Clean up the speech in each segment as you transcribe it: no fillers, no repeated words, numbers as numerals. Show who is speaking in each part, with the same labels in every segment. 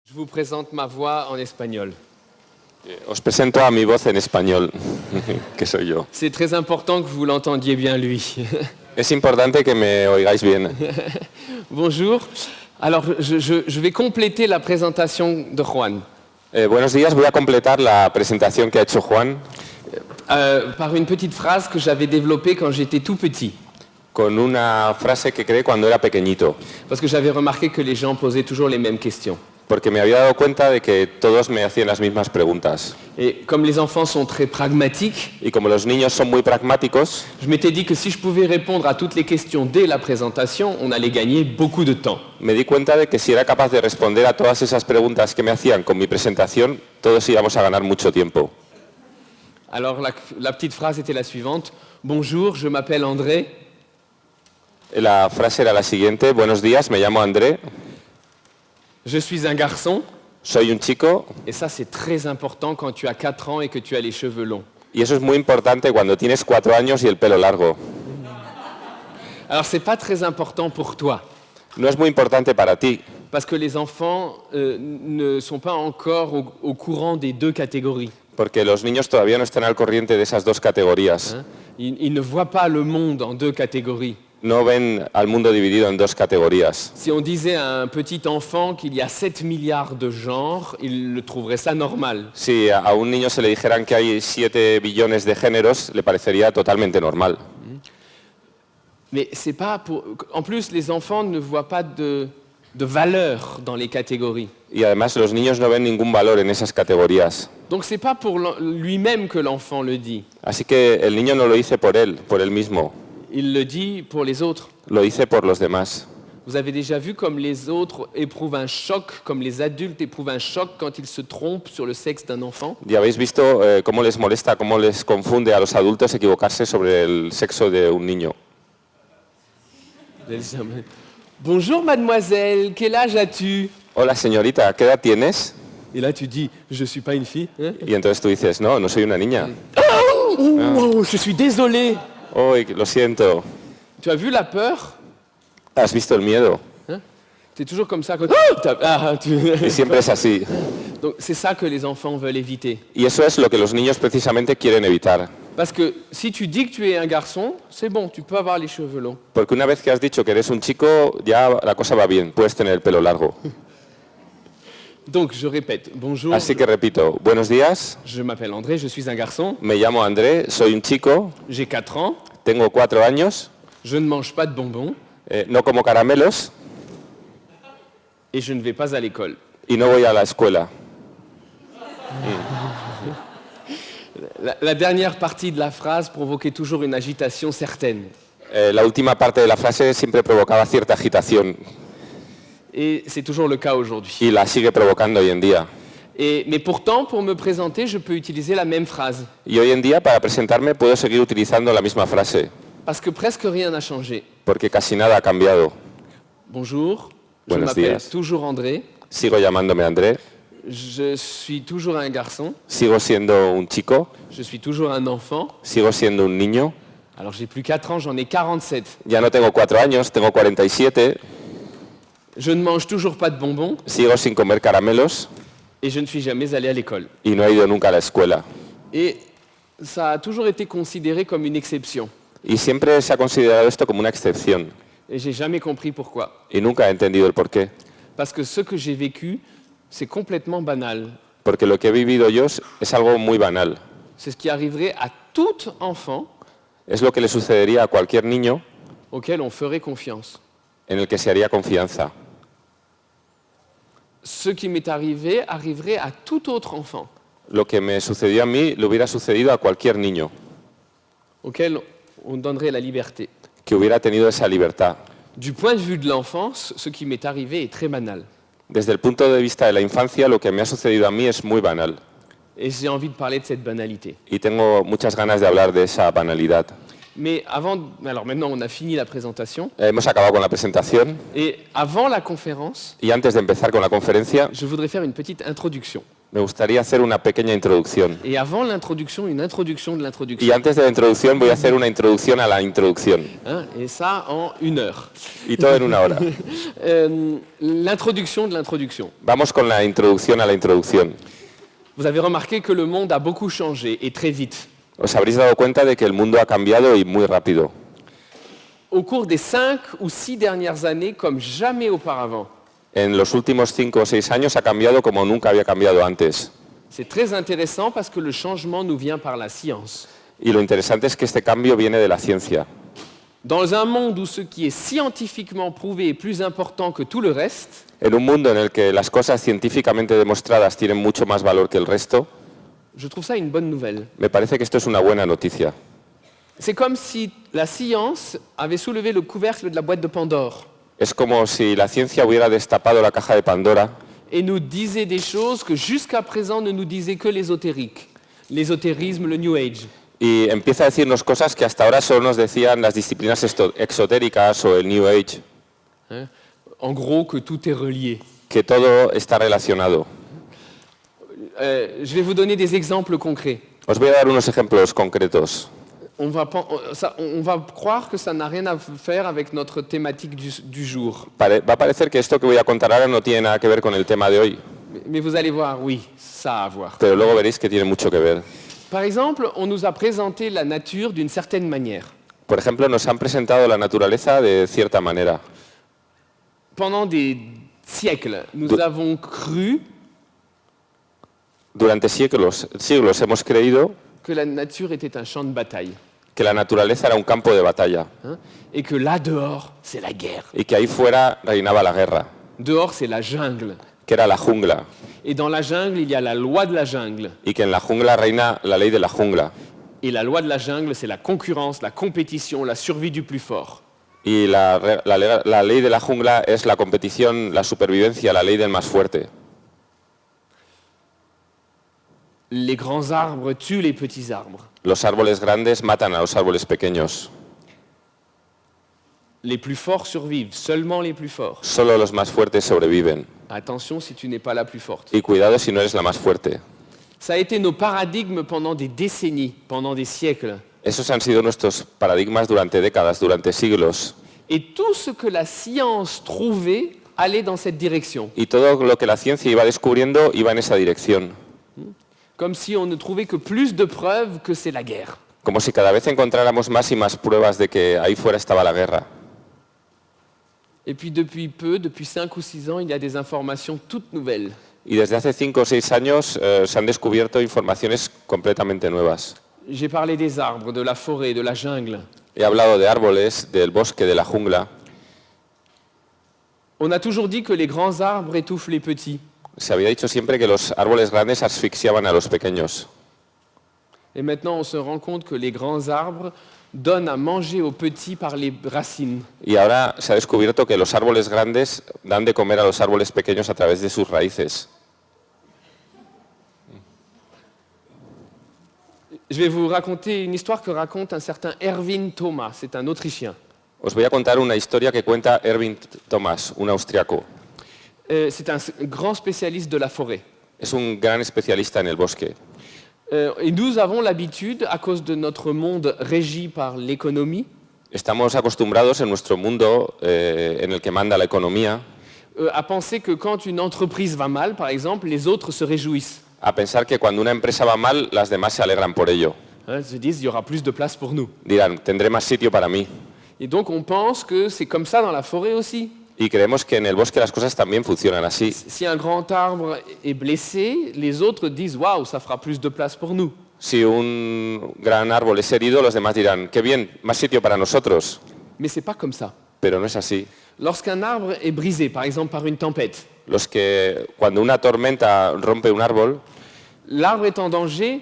Speaker 1: Je vous présente ma voix en espagnol.
Speaker 2: Os presento a mi voz en español, que soy yo.
Speaker 1: C'est très important que vous l'entendiez bien lui.
Speaker 2: Es importante que me oigáis bien.
Speaker 1: Bonjour. Alors, je vais compléter la présentation de Juan
Speaker 2: Buenos días, voy a completar la presentación que ha hecho Juan
Speaker 1: par une petite phrase que j'avais développée quand j'étais tout petit.
Speaker 2: con una frase que creé cuando era pequeñito,
Speaker 1: Parce que j'avais remarqué que les gens posaient toujours les mêmes questions.
Speaker 2: porque me había dado cuenta de que todos me hacían las mismas preguntas.
Speaker 1: Et comme les enfants sont très pragmatiques,
Speaker 2: Y como los niños son muy pragmáticos,
Speaker 1: je m'étais dit que si je pouvais répondre à toutes les questions dès la présentation, on allait gagner beaucoup de temps.
Speaker 2: me di cuenta de que si era capaz de responder a todas esas preguntas que me hacían con mi presentación, todos íbamos a ganar mucho tiempo.
Speaker 1: Alors la petite phrase était la suivante. Bonjour, je m'appelle André.
Speaker 2: La frase era la siguiente: buenos días, me llamo André,
Speaker 1: Je suis un garçon.
Speaker 2: soy un chico.
Speaker 1: Et ça, c'est très important quand tu as 4 ans et que tu as les cheveux longs.
Speaker 2: Y eso es muy importante cuando tienes 4 años y el pelo largo.
Speaker 1: Alors, c'est pas très important pour toi,
Speaker 2: No es muy importante para ti,
Speaker 1: parce que les enfants ne sont pas encore au courant des deux catégories.
Speaker 2: porque los niños todavía no están al corriente de esas dos categorías.
Speaker 1: Hein. Ils ne voient pas le monde en deux catégories.
Speaker 2: No ven al mundo dividido en dos categorías.
Speaker 1: Si on disait à un petit enfant qu'il y a 7 milliards de genres, il le trouverait ça normal.
Speaker 2: Si a un niño se le dijeran que hay 7 billones de géneros, le parecería totalmente normal.
Speaker 1: Mais c'est pas pour... En plus, les enfants ne voient pas de valeur dans les catégories.
Speaker 2: Y además los niños no ven ningún valor en esas categorías.
Speaker 1: Donc c'est pas pour lui-même que l'enfant le dit.
Speaker 2: Así que el niño no lo dice por él mismo,
Speaker 1: Il le dit pour les autres.
Speaker 2: lo dice por los demás.
Speaker 1: Vous avez déjà vu comme les autres éprouvent un choc, comme les adultes éprouvent un choc quand ils se trompent sur le sexe d'un enfant?
Speaker 2: ¿Y habéis visto cómo les molesta, cómo les confunde a los adultos equivocarse sobre el sexo de un niño?
Speaker 1: Bonjour mademoiselle, quel âge as-tu?
Speaker 2: Hola señorita, ¿qué edad tienes?
Speaker 1: Et là tu dis, je suis pas une fille. Hein?
Speaker 2: Y entonces tú dices, no, no soy una niña.
Speaker 1: Oh, je suis désolé.
Speaker 2: Oh, lo siento.
Speaker 1: Tu as vu la peur?
Speaker 2: ¿Has visto el miedo?
Speaker 1: Tu es toujours comme ça quand
Speaker 2: Y siempre es así.
Speaker 1: Donc c'est ça que les enfants veulent éviter.
Speaker 2: Y eso es lo que los niños precisamente quieren evitar.
Speaker 1: Parce que si tu dis que tu es un garçon, c'est bon, tu peux avoir les cheveux longs.
Speaker 2: Porque una vez que has dicho que eres un chico, ya la cosa va bien, puedes tener el pelo largo.
Speaker 1: Donc je répète, bonjour,
Speaker 2: Así que repito, buenos días,
Speaker 1: je m'appelle André, je suis un garçon,
Speaker 2: me llamo André, soy un chico,
Speaker 1: j'ai 4 ans,
Speaker 2: tengo 4 años,
Speaker 1: je ne mange pas de bonbons
Speaker 2: no como caramelos
Speaker 1: et je ne vais pas à l'école.
Speaker 2: y no voy a la escuela.
Speaker 1: La dernière partie de la phrase provoquait toujours une agitation certaine.
Speaker 2: La última parte de la frase siempre provocaba cierta agitación
Speaker 1: Et c'est toujours le cas aujourd'hui.
Speaker 2: y la sigue provocando hoy en día.
Speaker 1: Mais pourtant, pour me présenter, je peux utiliser la même phrase.
Speaker 2: Y hoy en día, para presentarme, puedo seguir utilizando la misma frase,
Speaker 1: Parce que presque rien n'a changé.
Speaker 2: porque casi nada ha cambiado.
Speaker 1: Bonjour, je
Speaker 2: Buenos
Speaker 1: m'appelle
Speaker 2: días.
Speaker 1: toujours André,
Speaker 2: Sigo llamándome André,
Speaker 1: je suis toujours un garçon,
Speaker 2: sigo siendo un chico,
Speaker 1: je suis toujours un enfant.
Speaker 2: sigo siendo un niño.
Speaker 1: Alors j'ai plus 4 ans, j'en ai 47.
Speaker 2: Ya no tengo 4 años, tengo 47,
Speaker 1: Je ne mange toujours pas de bonbons
Speaker 2: sigo sin comer caramelos
Speaker 1: et je ne suis jamais allé à l'école.
Speaker 2: y no he ido nunca a la escuela.
Speaker 1: Et ça a toujours été considéré comme une exception.
Speaker 2: Y siempre se ha considerado esto como una excepción
Speaker 1: Et j'ai jamais compris pourquoi.
Speaker 2: y nunca he entendido el porqué.
Speaker 1: Parce que ce que j'ai vécu, c'est complètement banal.
Speaker 2: Porque lo que he vivido yo es algo muy banal.
Speaker 1: C'est ce qui arriverait à tout enfant
Speaker 2: Es lo que le sucedería a cualquier niño
Speaker 1: auquel on ferait confiance.
Speaker 2: en el que se haría confianza.
Speaker 1: Ce qui m'est arrivé arriverait à tout autre enfant
Speaker 2: Lo que me sucedió a mí le hubiera sucedido a cualquier niño
Speaker 1: auquel on donnerait la liberté.
Speaker 2: que hubiera tenido esa libertad.
Speaker 1: Du point de vue de l'enfance, ce qui m'est arrivé est très banal.
Speaker 2: Desde el punto de vista de la infancia, lo que me ha sucedido a mí es muy banal.
Speaker 1: Et j'ai envie de parler de cette banalité.
Speaker 2: Y tengo muchas ganas de hablar de esa banalidad.
Speaker 1: Mais alors maintenant on a fini la présentation,
Speaker 2: Hemos acabado con la presentación
Speaker 1: et avant la conférence,
Speaker 2: y antes de empezar con la conferencia
Speaker 1: je voudrais faire une petite introduction.
Speaker 2: me gustaría hacer una pequeña introducción.
Speaker 1: Et avant l'introduction, une introduction de
Speaker 2: Y
Speaker 1: l'introduction.
Speaker 2: antes de la introducción voy a hacer una introducción a la introducción.
Speaker 1: Hein, et ça en 1 heure.
Speaker 2: Y todo en una hora.
Speaker 1: L'introduction de l'introduction.
Speaker 2: Vamos con la introducción a la introducción.
Speaker 1: Vous avez remarqué que le monde a beaucoup changé et très vite.
Speaker 2: Os habréis dado cuenta de que el mundo ha cambiado y muy rápido.
Speaker 1: Au cours des 5 ou 6 dernières années, comme jamais auparavant.
Speaker 2: En los últimos 5 o 6 años ha cambiado como nunca había cambiado antes.
Speaker 1: C'est très intéressant parce que le changement nous vient par la science.
Speaker 2: Y lo interesante es que este cambio viene de la ciencia.
Speaker 1: Dans un monde où ce qui est scientifiquement prouvé est plus important que tout le reste,
Speaker 2: En un mundo en el que las cosas científicamente demostradas tienen mucho más valor que el resto,
Speaker 1: je trouve ça une bonne nouvelle.
Speaker 2: me parece que esto es una buena noticia.
Speaker 1: C'est comme si la science avait soulevé le couvercle de la boîte de Pandore
Speaker 2: Es como si la ciencia hubiera destapado la caja de Pandora
Speaker 1: et nous disait des choses que jusqu'à présent ne nous disait que l'ésotérique, l'ésotérisme, le New Age.
Speaker 2: y empieza a decirnos cosas que hasta ahora solo nos decían las disciplinas exotéricas o el New Age,
Speaker 1: Hein. En gros, que tout est relié.
Speaker 2: que todo está relacionado.
Speaker 1: Je vais vous donner des exemples concrets.
Speaker 2: Os voy a dar unos ejemplos concretos.
Speaker 1: On va croire que ça n'a rien à faire avec notre thématique du jour.
Speaker 2: Va a parecer que esto que voy a contar ahora no tiene nada que ver con el tema de hoy,
Speaker 1: Mais vous allez voir, oui, ça a à voir.
Speaker 2: pero luego veréis que tiene mucho que ver.
Speaker 1: Par exemple, on nous a présenté la nature d'une certaine manière.
Speaker 2: Por ejemplo, nos han presentado la naturaleza de cierta manera.
Speaker 1: Pendant des siècles, nous avons cru
Speaker 2: Durante siglos hemos creído
Speaker 1: que la nature était un champ de bataille,
Speaker 2: que la naturaleza era un campo de batalla
Speaker 1: hein, et que là dehors, c'est la guerre.
Speaker 2: y que ahí fuera reinaba la guerra,
Speaker 1: Dehors, c'est la jungle.
Speaker 2: que era la jungla,
Speaker 1: Et dans la jungle, il y a la loi de la jungle.
Speaker 2: y que en la jungla reina la ley de la jungla.
Speaker 1: Et la loi de la jungle, c'est la concurrence, la compétition, la survie du plus fort.
Speaker 2: Y la ley de la jungla es la competición, la supervivencia, la ley del más fuerte.
Speaker 1: Les grands arbres tuent les petits arbres.
Speaker 2: Los árboles grandes matan a los árboles pequeños.
Speaker 1: Les plus forts survivent, seulement les plus forts.
Speaker 2: Solo los más fuertes sobreviven.
Speaker 1: Attention si tu n'es pas la plus forte.
Speaker 2: Y cuidado si no eres la más fuerte.
Speaker 1: Ça a été nos paradigmes pendant des décennies, pendant des siècles.
Speaker 2: Esos han sido nuestros paradigmas durante décadas, durante siglos.
Speaker 1: Et tout ce que la science trouvait allait dans cette direction.
Speaker 2: Y todo lo que la ciencia iba descubriendo iba en esa dirección.
Speaker 1: Comme si on ne trouvait que plus de preuves que c'est la guerre.
Speaker 2: Como si cada vez encontráramos más y más pruebas de que ahí fuera estaba la guerra.
Speaker 1: Et puis depuis 5 ou 6 ans, il y a des informations toutes nouvelles.
Speaker 2: Y desde hace 5 o 6 años se han descubierto informaciones completamente nuevas.
Speaker 1: J'ai parlé des arbres, de la forêt, de la jungle.
Speaker 2: He hablado de árboles, del bosque, de la jungla.
Speaker 1: On a toujours dit que les grands arbres étouffent les petits.
Speaker 2: Se había dicho siempre que los árboles grandes asfixiaban a los pequeños.
Speaker 1: Et maintenant, on se rend compte que les grands arbres donnent à manger aux petits par les racines.
Speaker 2: Y ahora se ha descubierto que los árboles grandes dan de comer a los árboles pequeños a través de sus raíces.
Speaker 1: Je vais vous raconter une histoire que raconte un certain Erwin Thomas, c'est un Autrichien.
Speaker 2: Os voy a contar una historia que cuenta Erwin Thomas, un austriaco.
Speaker 1: C'est un grand spécialiste de la forêt.
Speaker 2: Es un gran especialista en el bosque.
Speaker 1: Et nous avons l'habitude, à cause de notre monde régi par l'économie,
Speaker 2: Estamos acostumbrados en nuestro mundo en el que manda la economía
Speaker 1: à penser que quand une entreprise va mal, par exemple, les autres se réjouissent.
Speaker 2: a pensar que cuando una empresa va mal, las demás se alegran por ello.
Speaker 1: Hein, ils se disent, il y aura plus de place pour nous.
Speaker 2: Dirán, tendré más sitio para mí.
Speaker 1: Et donc on pense que c'est comme ça dans la forêt aussi.
Speaker 2: Y creemos que en el bosque las cosas también funcionan así.
Speaker 1: Si un grand arbre est blessé, les autres disent, waouh, ça fera plus de place pour nous.
Speaker 2: Si un gran árbol es herido, los demás dirán, qué bien, más sitio para nosotros.
Speaker 1: Mais c'est pas comme ça.
Speaker 2: Pero no es así.
Speaker 1: Lorsqu'un arbre est brisé, par exemple par une tempête,
Speaker 2: Cuando una tormenta rompe un árbol,
Speaker 1: l'arbre est en danger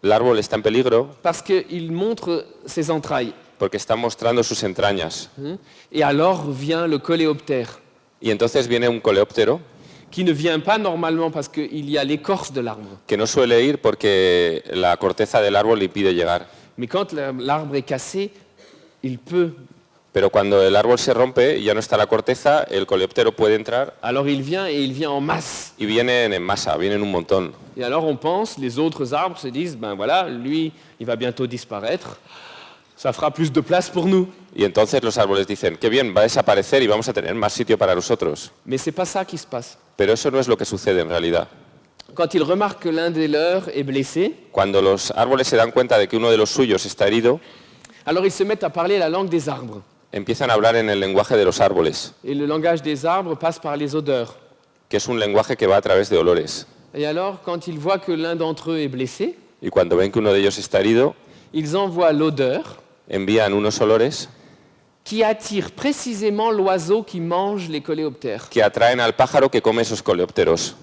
Speaker 2: el árbol está en peligro
Speaker 1: parce qu'il montre ses entrailles.
Speaker 2: porque está mostrando sus entrañas.
Speaker 1: Et alors vient le coléoptère,
Speaker 2: Y entonces viene un coleóptero
Speaker 1: qui ne vient pas normalement parce qu'il y a l'écorce de l'arbre.
Speaker 2: que no suele ir porque la corteza del árbol le impide llegar.
Speaker 1: Mais quand l'arbre est cassé, il peut.
Speaker 2: Pero cuando el árbol se rompe y ya no está la corteza, el coleóptero puede entrar
Speaker 1: Alors il vient et il vient en masse.
Speaker 2: y vienen en masa, vienen un montón.
Speaker 1: Et alors on pense, les autres arbres se disent, ben voilà, lui, il va bientôt disparaître. Ça fera plus de place pour nous.
Speaker 2: Y entonces los árboles dicen, qué bien, va a desaparecer y vamos a tener más sitio para nosotros.
Speaker 1: Mais c'est pas ça qui se passe.
Speaker 2: Pero eso no es lo que sucede en realidad.
Speaker 1: Quand ils remarquent que l'un des leurs est blessé,
Speaker 2: Cuando los árboles se dan cuenta de que uno de los suyos está herido,
Speaker 1: alors ils se mettent à parler la langue des arbres.
Speaker 2: empiezan a hablar en el lenguaje de los árboles,
Speaker 1: Et le langage des arbres passe par les odeurs.
Speaker 2: que es un lenguaje que va a través de olores.
Speaker 1: Et alors, quand ils voient que l'un d'entre eux est blessé,
Speaker 2: Y cuando ven que uno de ellos está herido,
Speaker 1: ils envoient l'odeur
Speaker 2: envían unos olores
Speaker 1: qui attire précisément l'oiseau qui mange les coléoptères.
Speaker 2: que atraen al pájaro que come esos coleópteros.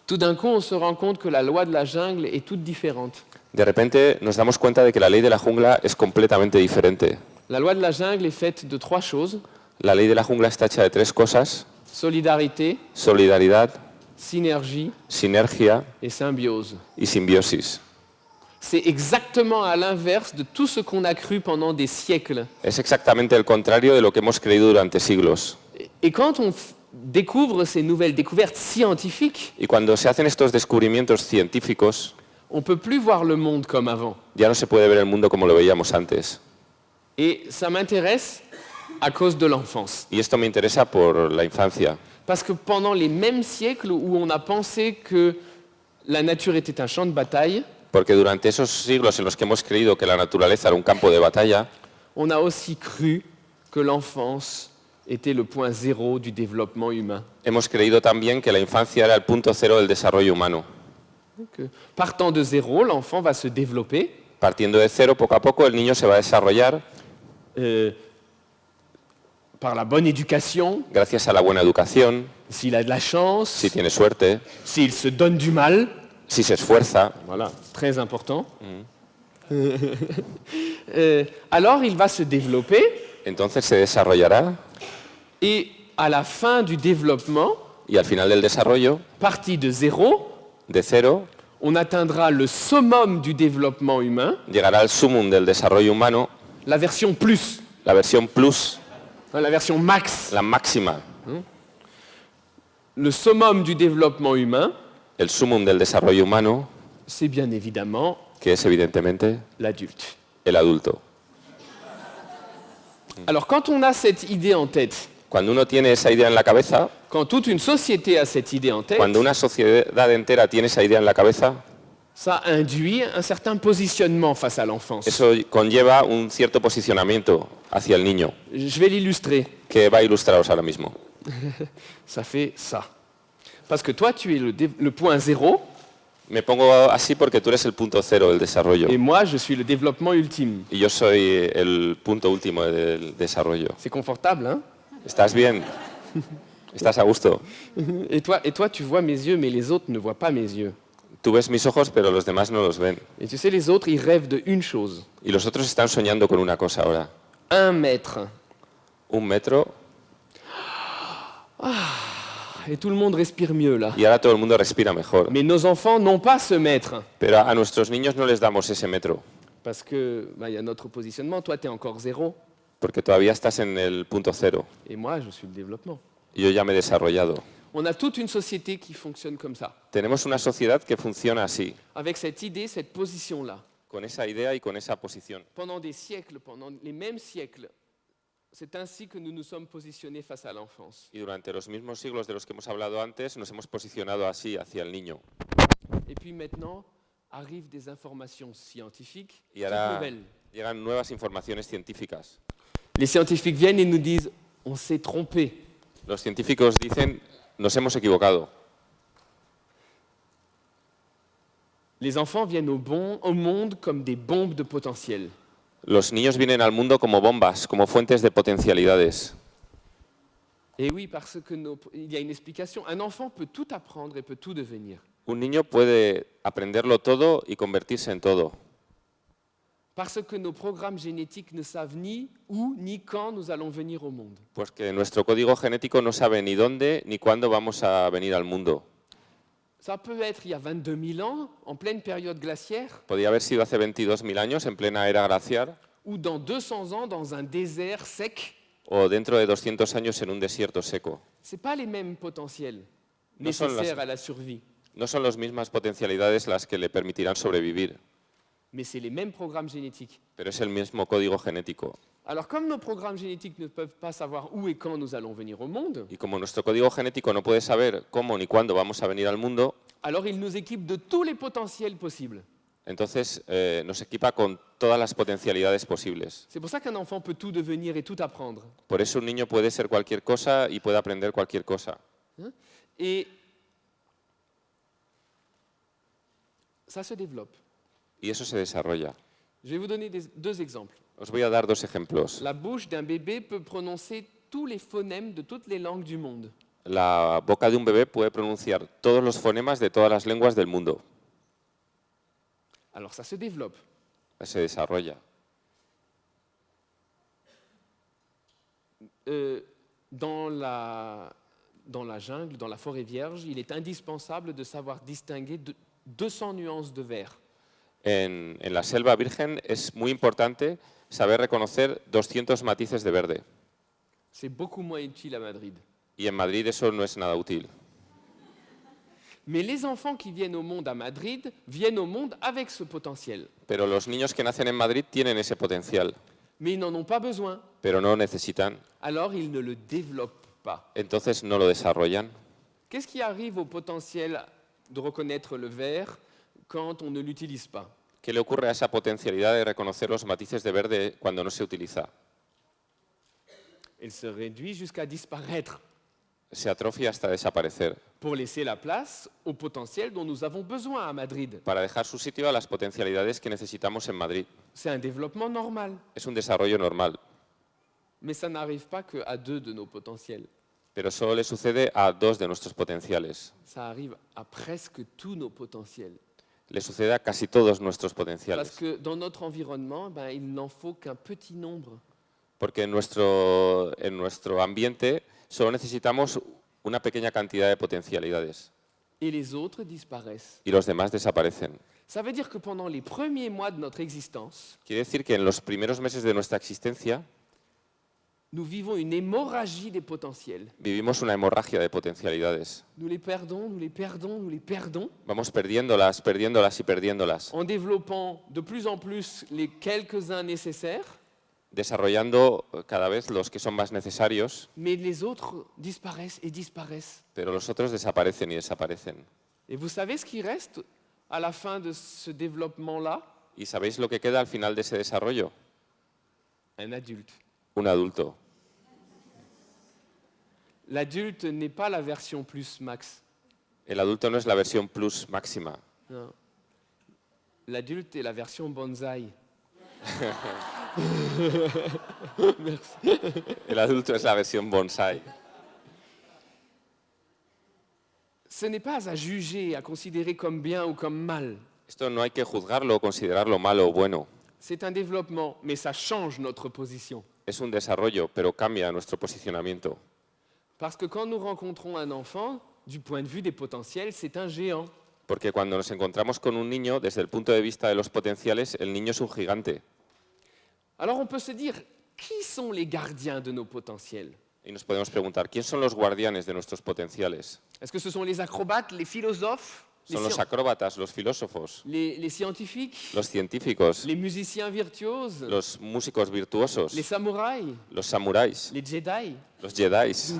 Speaker 1: Tout d'un coup, on se rend compte que la loi de la jungle est toute différente.
Speaker 2: De repente nos damos cuenta de que la ley de la jungla es completamente diferente.
Speaker 1: La loi de la jungle est faite de 3 choses:
Speaker 2: La ley de la jungla está hecha de 3 cosas:
Speaker 1: solidarité,
Speaker 2: solidaridad,
Speaker 1: synergie
Speaker 2: sinergia
Speaker 1: et symbiose.
Speaker 2: y simbiosis.
Speaker 1: C'est exactement à l'inverse de tout ce qu'on a cru pendant des siècles.
Speaker 2: Es exactamente el contrario de lo que hemos creído durante siglos.
Speaker 1: Et quand on découvre ces nouvelles découvertes scientifiques,
Speaker 2: Y cuando se hacen estos descubrimientos científicos,
Speaker 1: on ne peut plus voir le monde comme avant.
Speaker 2: ya no se puede ver el mundo como lo veíamos antes.
Speaker 1: Et ça m'intéresse à cause de l'enfance.
Speaker 2: Y esto me interesa por la infancia,
Speaker 1: Parce que pendant les mêmes siècles où on a pensé que la nature était un champ de bataille,
Speaker 2: porque durante esos siglos en los que hemos creído que la naturaleza era un campo de batalla,
Speaker 1: on a aussi cru que l'enfance était le point zéro du développement humain.
Speaker 2: hemos creído también que la infancia era el punto cero del desarrollo humano.
Speaker 1: Que, partant de zéro, l'enfant va se développer
Speaker 2: Partiendo de cero, poco a poco, el niño se va a desarrollar
Speaker 1: par la bonne éducation,
Speaker 2: gracias a la buena educación,
Speaker 1: s'il a de la chance,
Speaker 2: si tiene suerte,
Speaker 1: s'il se donne du mal.
Speaker 2: si se esfuerza.
Speaker 1: Voilà, très important. Alors il va se développer
Speaker 2: Entonces se desarrollará
Speaker 1: et à la fin du développement,
Speaker 2: y al final del desarrollo,
Speaker 1: parti de zéro,
Speaker 2: de cero,
Speaker 1: on atteindra le summum du développement humain,
Speaker 2: llegará al sumum del desarrollo humano,
Speaker 1: la version plus,
Speaker 2: la versión plus,
Speaker 1: la version max.
Speaker 2: la máxima.
Speaker 1: Le summum du développement humain,
Speaker 2: El sumum del desarrollo humano,
Speaker 1: c'est bien évidemment
Speaker 2: que es evidentemente
Speaker 1: l'adulte.
Speaker 2: el adulto.
Speaker 1: Alors quand on a cette idée en tête,
Speaker 2: Cuando uno tiene esa idea en la cabeza,
Speaker 1: quand toute une société a cette idée en tête,
Speaker 2: cuando una sociedad entera tiene esa idea en la cabeza,
Speaker 1: ça induit un certain positionnement face à l'enfance.
Speaker 2: eso conlleva un cierto posicionamiento hacia el niño,
Speaker 1: Je vais l'illustrer.
Speaker 2: que va a ilustraros ahora mismo.
Speaker 1: Ça fait ça. Parce que toi, tu es le point zéro,
Speaker 2: Me pongo así porque tú eres el punto cero del desarrollo
Speaker 1: et moi, je suis le développement ultime.
Speaker 2: y yo soy el punto último del desarrollo.
Speaker 1: C'est confortable, hein?
Speaker 2: ¿Estás bien? ¿Estás a gusto?
Speaker 1: Et toi, tu vois mes yeux, mais les autres ne voient pas mes yeux.
Speaker 2: Tú ves mis ojos, pero los demás no los ven.
Speaker 1: Et tu sais, les autres, ils rêvent de une chose.
Speaker 2: Y los otros están soñando con una cosa ahora.
Speaker 1: 1 mètre.
Speaker 2: 1 metro
Speaker 1: Et tout le monde respire mieux, là.
Speaker 2: y ahora todo el mundo respira mejor.
Speaker 1: Mais nos enfants n'ont pas ce mètre.
Speaker 2: Pero a nuestros niños no les damos ese metro,
Speaker 1: Parce que, y a notre positionnement. Toi, tu es encore zéro.
Speaker 2: porque todavía estás en el punto cero.
Speaker 1: Et moi, je suis le développement.
Speaker 2: Y yo ya me he desarrollado.
Speaker 1: On a toute une société qui fonctionne comme ça.
Speaker 2: Tenemos una sociedad que funciona así,
Speaker 1: Avec cette idée, cette position-là.
Speaker 2: con esa idea y con esa posición.
Speaker 1: Pendant des siècles, pendant les mêmes siècles, c'est ainsi que nous nous sommes positionnés face à l'enfance.
Speaker 2: Y durante los mismos siglos de los que hemos hablado antes, nos hemos posicionado así hacia el niño.
Speaker 1: Et puis maintenant, arrivent des informations scientifiques
Speaker 2: Y
Speaker 1: toutes
Speaker 2: ahora
Speaker 1: nouvelles.
Speaker 2: llegan nuevas informaciones científicas.
Speaker 1: Les scientifiques viennent et nous disent « on s'est trompé ».
Speaker 2: Los científicos dicen, nos hemos equivocado.
Speaker 1: Les enfants viennent au monde comme des bombes de potentiel.
Speaker 2: Los niños vienen al mundo como bombas, como fuentes de potencialidades.
Speaker 1: Et oui, parce que il y a une explication. Un enfant peut tout apprendre et peut tout devenir.
Speaker 2: Un niño puede aprenderlo todo y convertirse en todo.
Speaker 1: Parce que nos programmes génétiques ne savent ni où ni quand nous allons venir au monde.
Speaker 2: Pues que nuestro código genético no sabe ni dónde ni cuándo vamos a venir al mundo.
Speaker 1: Ça peut être il y a 22 000 ans, en pleine période glaciaire,
Speaker 2: Podía haber sido hace 22.000 años, en plena era glaciar,
Speaker 1: ou dans 200 ans dans un désert sec.
Speaker 2: o dentro de 200 años en un desierto seco.
Speaker 1: Ce pas les mêmes potentiels
Speaker 2: No son
Speaker 1: nécessaires à la survie,
Speaker 2: No son las mismas potencialidades las que le permitirán sobrevivir,
Speaker 1: mais c'est les mêmes programmes génétiques.
Speaker 2: pero es el mismo código genético.
Speaker 1: Alors comme nos programmes génétiques ne peuvent pas savoir où et quand nous allons venir au monde,
Speaker 2: Y como nuestro código genético no puede saber cómo ni cuándo vamos a venir al mundo,
Speaker 1: alors ils nous équipent de tous les potentiels possibles.
Speaker 2: entonces nos equipa con todas las potencialidades posibles.
Speaker 1: C'est pour ça qu'un enfant peut tout devenir et tout apprendre.
Speaker 2: Por eso un niño puede ser cualquier cosa y puede aprender cualquier cosa.
Speaker 1: Hein. Et ça se développe.
Speaker 2: Y eso se desarrolla.
Speaker 1: Je vais vous donner deux exemples.
Speaker 2: Os voy a dar dos ejemplos.
Speaker 1: La bouche d'un bébé peut prononcer tous les phonèmes de toutes les langues du monde.
Speaker 2: La boca de un bebé puede pronunciar todos los fonemas de todas las lenguas del mundo.
Speaker 1: Alors ça se développe.
Speaker 2: Se desarrolla.
Speaker 1: Dans la jungle, dans la forêt vierge, il est indispensable de savoir distinguer 200 nuances de vert.
Speaker 2: En la selva virgen es muy importante saber reconocer 200 matices de verde.
Speaker 1: C'est beaucoup moins utile à Madrid.
Speaker 2: Y en Madrid eso no es nada útil.
Speaker 1: Mais les enfants qui viennent au monde à Madrid viennent au monde avec ce potentiel.
Speaker 2: Pero los niños que nacen en Madrid tienen ese potencial,
Speaker 1: Mais ils n'en ont pas besoin.
Speaker 2: pero no necesitan.
Speaker 1: Alors ils ne le développent pas.
Speaker 2: Entonces no lo desarrollan.
Speaker 1: Qu'est-ce qui arrive au potentiel de reconnaître le vert quand on ne l'utilise pas?
Speaker 2: ¿Qué le ocurre a esa potencialidad de reconocer los matices de verde cuando no se utiliza?
Speaker 1: Elle se réduit jusqu'à disparaître
Speaker 2: Se atrofia hasta desaparecer,
Speaker 1: pour laisser la place au potentiel dont nous avons besoin à Madrid.
Speaker 2: para dejar su sitio a las potencialidades que necesitamos en Madrid.
Speaker 1: C'est un développement normal,
Speaker 2: Es un desarrollo normal,
Speaker 1: mais ça n'arrive pas qu'à 2 de nos potentiels.
Speaker 2: pero solo le sucede a 2 de nuestros potenciales.
Speaker 1: Ça arrive à presque tous nos potentiels.
Speaker 2: Le sucede a casi todos nuestros
Speaker 1: Parce
Speaker 2: potenciales.
Speaker 1: que dans notre environnement, il n'en faut qu'un petit nombre.
Speaker 2: Porque en nuestro ambiente solo necesitamos una pequeña cantidad de potencialidades
Speaker 1: Et les autres disparaissent.
Speaker 2: y los demás desaparecen.
Speaker 1: Ça veut dire que pendant les premiers mois de notre existence,
Speaker 2: Quiere decir que en los primeros meses de nuestra existencia
Speaker 1: nous vivons une hémorragie des potentiels.
Speaker 2: vivimos una hemorragia de potencialidades.
Speaker 1: Nous les perdons, nous les perdons, nous les perdons,
Speaker 2: Vamos perdiéndolas, perdiéndolas y perdiéndolas,
Speaker 1: en développant de plus en plus les quelques-uns nécessaires,
Speaker 2: desarrollando cada vez los que son más necesarios,
Speaker 1: mais les autres disparaissent et disparaissent.
Speaker 2: pero los otros desaparecen y desaparecen.
Speaker 1: Et vous savez ce qui reste à la fin de ce développement-là?
Speaker 2: ¿Y sabéis lo que queda al final de ese desarrollo?
Speaker 1: Un adulte.
Speaker 2: Un adulto.
Speaker 1: L'adulte n'est pas la version plus max.
Speaker 2: El adulto no es la versión plus máxima.
Speaker 1: Non. L'adulte est la version bonsaï.
Speaker 2: El adulto es la versión bonsai.
Speaker 1: Ce n'est pas à juger, à considérer comme bien ou comme mal.
Speaker 2: Esto no hay que juzgarlo o considerarlo malo o bueno.
Speaker 1: C'est un développement, mais ça change notre position.
Speaker 2: Es un desarrollo, pero cambia nuestro posicionamiento.
Speaker 1: Parce que quand nous rencontrons un enfant, du point de vue des potentiels, c'est un géant.
Speaker 2: Porque cuando nos encontramos con un niño, desde el punto de vista de los potenciales, el niño es un gigante.
Speaker 1: Alors on peut se dire, qui sont les gardiens de nos potentiels?
Speaker 2: Y nos podemos preguntar, ¿quién son los guardianes de nuestros potenciales?
Speaker 1: Est-ce que ce sont les acrobates, les philosophes,
Speaker 2: ¿Son los acróbatas, los filósofos,
Speaker 1: les scientifiques,
Speaker 2: los científicos,
Speaker 1: les musiciens virtuoses,
Speaker 2: los músicos virtuosos,
Speaker 1: les samouraïs,
Speaker 2: los samuráis,
Speaker 1: les Jedi?
Speaker 2: los jedis?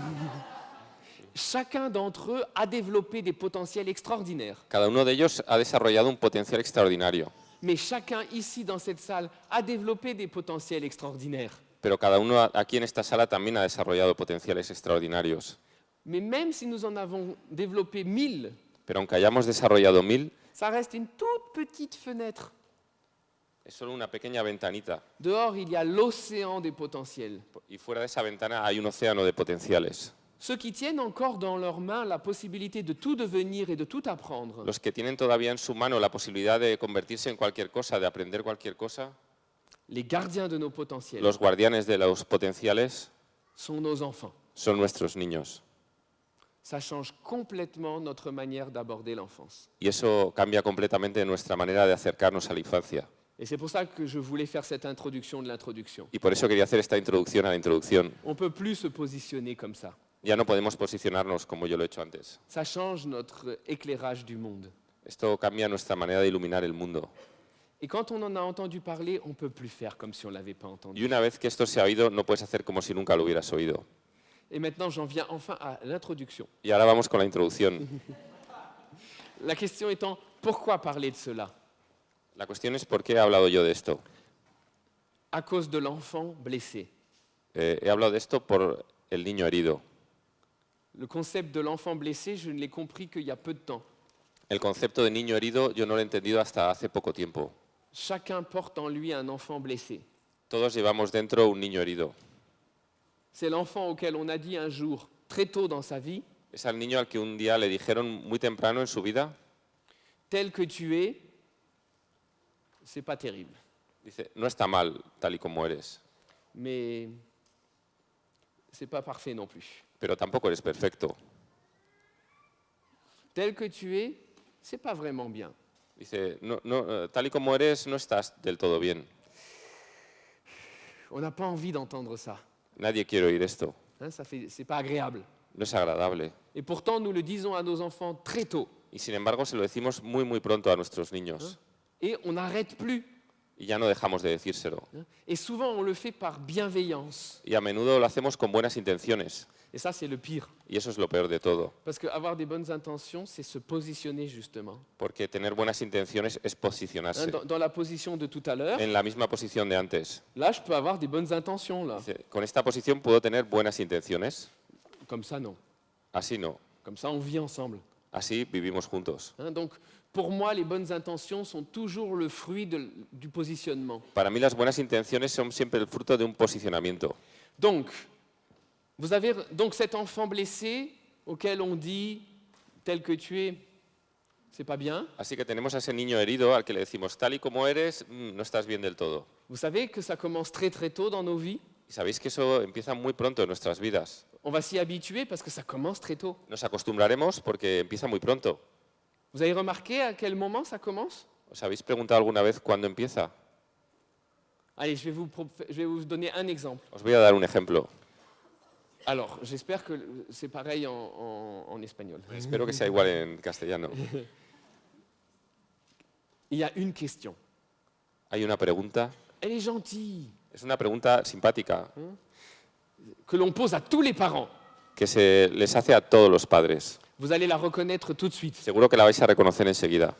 Speaker 1: Chacun d'entre eux a développé des potentiels extraordinaires.
Speaker 2: Cada uno de ellos ha desarrollado un potencial extraordinario,
Speaker 1: Mais chacun ici dans cette salle a développé des potentiels extraordinaires.
Speaker 2: pero cada uno aquí en esta sala también ha desarrollado potenciales extraordinarios.
Speaker 1: Mais même si nous en avons développé 1000,
Speaker 2: Pero aunque hayamos desarrollado 1000,
Speaker 1: ça reste une toute petite fenêtre.
Speaker 2: es solo una pequeña ventanita.
Speaker 1: Dehors, il y a l'océan des potentiels.
Speaker 2: Y fuera de esa ventana hay un océano de potenciales.
Speaker 1: Ceux qui tiennent encore dans leurs mains la possibilité de tout devenir et de tout apprendre,
Speaker 2: Los que tienen todavía en su mano la posibilidad de convertirse en cualquier cosa, de aprender cualquier cosa,
Speaker 1: les gardiens de nos potentiels,
Speaker 2: los guardianes de los potenciales
Speaker 1: sont nos enfants.
Speaker 2: son nuestros niños.
Speaker 1: ça change complètement notre manière d'aborder l'enfance.
Speaker 2: Y eso cambia completamente nuestra manera de acercarnos a la infancia.
Speaker 1: Et c'est pour ça que je voulais faire cette introduction de l'introduction.
Speaker 2: Y por eso quería hacer esta introducción a la introducción.
Speaker 1: On ne peut plus se positionner comme ça.
Speaker 2: Ya no podemos posicionarnos como yo lo he hecho antes.
Speaker 1: Ça change notre éclairage du monde.
Speaker 2: Esto cambia nuestra manera de iluminar el mundo.
Speaker 1: Et quand on en a entendu parler, on ne peut plus faire comme si on ne l'avait pas
Speaker 2: Y
Speaker 1: entendu.
Speaker 2: una vez que esto se ha oído, no puedes hacer como si nunca lo hubieras oído.
Speaker 1: Et maintenant, j'en viens enfin à l'introduction.
Speaker 2: Y ahora vamos con la introducción.
Speaker 1: La question étant, pourquoi parler de cela?
Speaker 2: La cuestión es por qué he hablado yo de esto.
Speaker 1: À cause de l'enfant blessé.
Speaker 2: He hablado de esto por el niño herido.
Speaker 1: Le concept de l'enfant blessé, je ne l'ai compris qu'il y a peu de temps.
Speaker 2: El concepto de niño herido yo no lo he entendido hasta hace poco tiempo.
Speaker 1: Chacun porte en lui un enfant blessé.
Speaker 2: Todos llevamos dentro un niño herido.
Speaker 1: C'est l'enfant auquel on a dit un jour, très tôt dans sa vie,
Speaker 2: Es al niño al que un día le dijeron muy temprano en su vida,
Speaker 1: tel que tu es, c'est pas terrible.
Speaker 2: dice, no está mal tal y como eres,
Speaker 1: Mais c'est pas parfait non plus.
Speaker 2: pero tampoco eres perfecto.
Speaker 1: Tel que tu es, c'est pas vraiment bien.
Speaker 2: Dice, tal y como eres no estás del todo bien.
Speaker 1: On n'a pas envie d'entendre ça.
Speaker 2: Nadie quiere oír esto.
Speaker 1: Hein, c'est pas agréable.
Speaker 2: No es agradable.
Speaker 1: Et pourtant, nous le disons à nos enfants très tôt.
Speaker 2: Y sin embargo se lo decimos muy muy pronto a nuestros niños.
Speaker 1: Et on n'arrête plus.
Speaker 2: Y ya no dejamos de decírselo.
Speaker 1: Hein. Et souvent, on le fait par bienveillance.
Speaker 2: Y a menudo lo hacemos con buenas intenciones.
Speaker 1: Et ça, c'est le pire.
Speaker 2: Y eso es lo peor de todo.
Speaker 1: Parce qu'avoir des bonnes intentions, c'est se positionner justement.
Speaker 2: Porque tener buenas intenciones es
Speaker 1: Hein,
Speaker 2: posicionarse.
Speaker 1: dans la position de tout à l'heure,
Speaker 2: En la misma posición de antes.
Speaker 1: là, je peux avoir des bonnes intentions. Là.
Speaker 2: Dice, con esta posición puedo tener buenas intenciones.
Speaker 1: Comme ça, non.
Speaker 2: Así no.
Speaker 1: Comme ça, on vit ensemble.
Speaker 2: Así vivimos juntos.
Speaker 1: Hein, donc, pour moi, les bonnes intentions sont toujours le fruit du positionnement.
Speaker 2: Para mí las buenas intenciones son siempre el fruto de un posicionamiento.
Speaker 1: Donc, vous avez donc cet enfant blessé auquel on dit, tel que tu es, c'est pas bien.
Speaker 2: Así que tenemos a ese niño herido al que le decimos, tal y como eres, no estás bien del todo.
Speaker 1: Vous savez que ça commence très très tôt dans nos vies.
Speaker 2: Y sabéis que eso empieza muy pronto en nuestras vidas.
Speaker 1: On va s'y habituer parce que ça commence très tôt.
Speaker 2: Nos acostumbraremos porque empieza muy pronto.
Speaker 1: Vous avez remarqué à quel moment ça commence?
Speaker 2: ¿Os habéis preguntado alguna vez cuándo empieza?
Speaker 1: Allez, je vais vous donner un exemple.
Speaker 2: Os voy a dar un ejemplo.
Speaker 1: Alors, j'espère que c'est pareil en espagnol.
Speaker 2: Espero que sea igual en castellano.
Speaker 1: Il y a une question.
Speaker 2: Hay una pregunta,
Speaker 1: Elle est gentille,
Speaker 2: es una pregunta simpática
Speaker 1: que l'on pose à tous les parents.
Speaker 2: que se les hace a todos los padres.
Speaker 1: Vous allez la reconnaître tout de suite.
Speaker 2: Seguro que la vais a reconocer enseguida.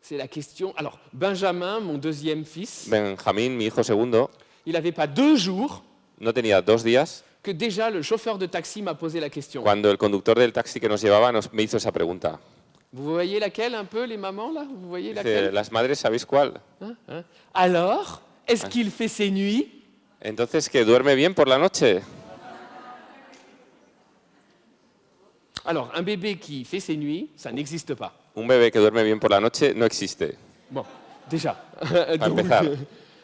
Speaker 1: C'est la question. Alors, Benjamin, mon deuxième fils,
Speaker 2: Benjamín, mi hijo segundo,
Speaker 1: il n'avait pas 2 jours
Speaker 2: no tenía 2 días
Speaker 1: que déjà le chauffeur de taxi m'a posé la question.
Speaker 2: cuando el conductor del taxi que nos llevaba me hizo esa pregunta.
Speaker 1: Vous voyez laquelle un peu, les mamans, là? Vous voyez
Speaker 2: Dice,
Speaker 1: laquelle?
Speaker 2: las madres, ¿sabéis cuál?
Speaker 1: Hein? Alors, est-ce qu'il fait ses nuits?
Speaker 2: Entonces, ¿que duerme bien por la noche?
Speaker 1: Alors, un bébé qui fait ses nuits, ça n'existe pas.
Speaker 2: Un bebé que duerme bien por la noche no existe.
Speaker 1: Bon, déjà.
Speaker 2: Para empezar.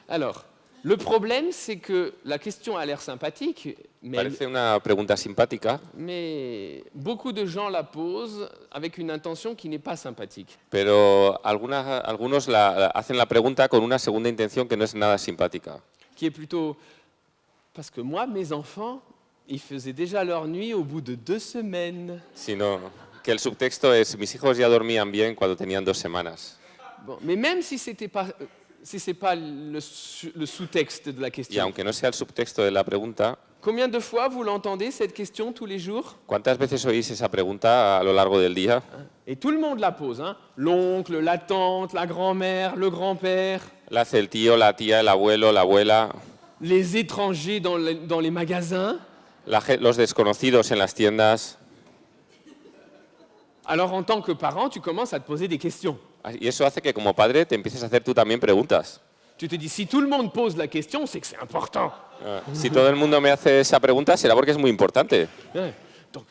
Speaker 1: Alors, le problème, c'est que la question a l'air sympathique,
Speaker 2: Parece una pregunta simpática,
Speaker 1: mais beaucoup de gens la posent avec une intention qui n'est pas sympathique.
Speaker 2: pero algunos hacen la pregunta con una segunda intención que no es nada simpática.
Speaker 1: Qui est plutôt... Parce que moi, mes enfants, ils faisaient déjà leur nuit au bout de 2 semaines.
Speaker 2: Sino que el subtexto es, mis hijos ya dormían bien cuando tenían 2 semanas.
Speaker 1: Bon, mais même si ce n'est pas le sous-texte de la
Speaker 2: Y
Speaker 1: question,
Speaker 2: aunque no sea el subtexto de la pregunta,
Speaker 1: combien de fois vous l'entendez, cette question, tous les jours?
Speaker 2: ¿cuántas veces oís esa pregunta a lo largo del día?
Speaker 1: Et tout le monde la pose, hein? L'oncle, la tante, la grand-mère, le grand-père,
Speaker 2: La hace el tío, la tía, el abuelo, la abuela,
Speaker 1: les étrangers dans les magasins.
Speaker 2: los desconocidos en las tiendas.
Speaker 1: Alors, en tant que parent, tu commences à te poser des questions.
Speaker 2: Y eso hace que como padre te empieces a hacer tú también preguntas.
Speaker 1: Tu te dis, si tout le monde pose la question, c'est que c'est important.
Speaker 2: Si todo el mundo me hace esa pregunta, será porque es muy importante.
Speaker 1: Ouais. Donc,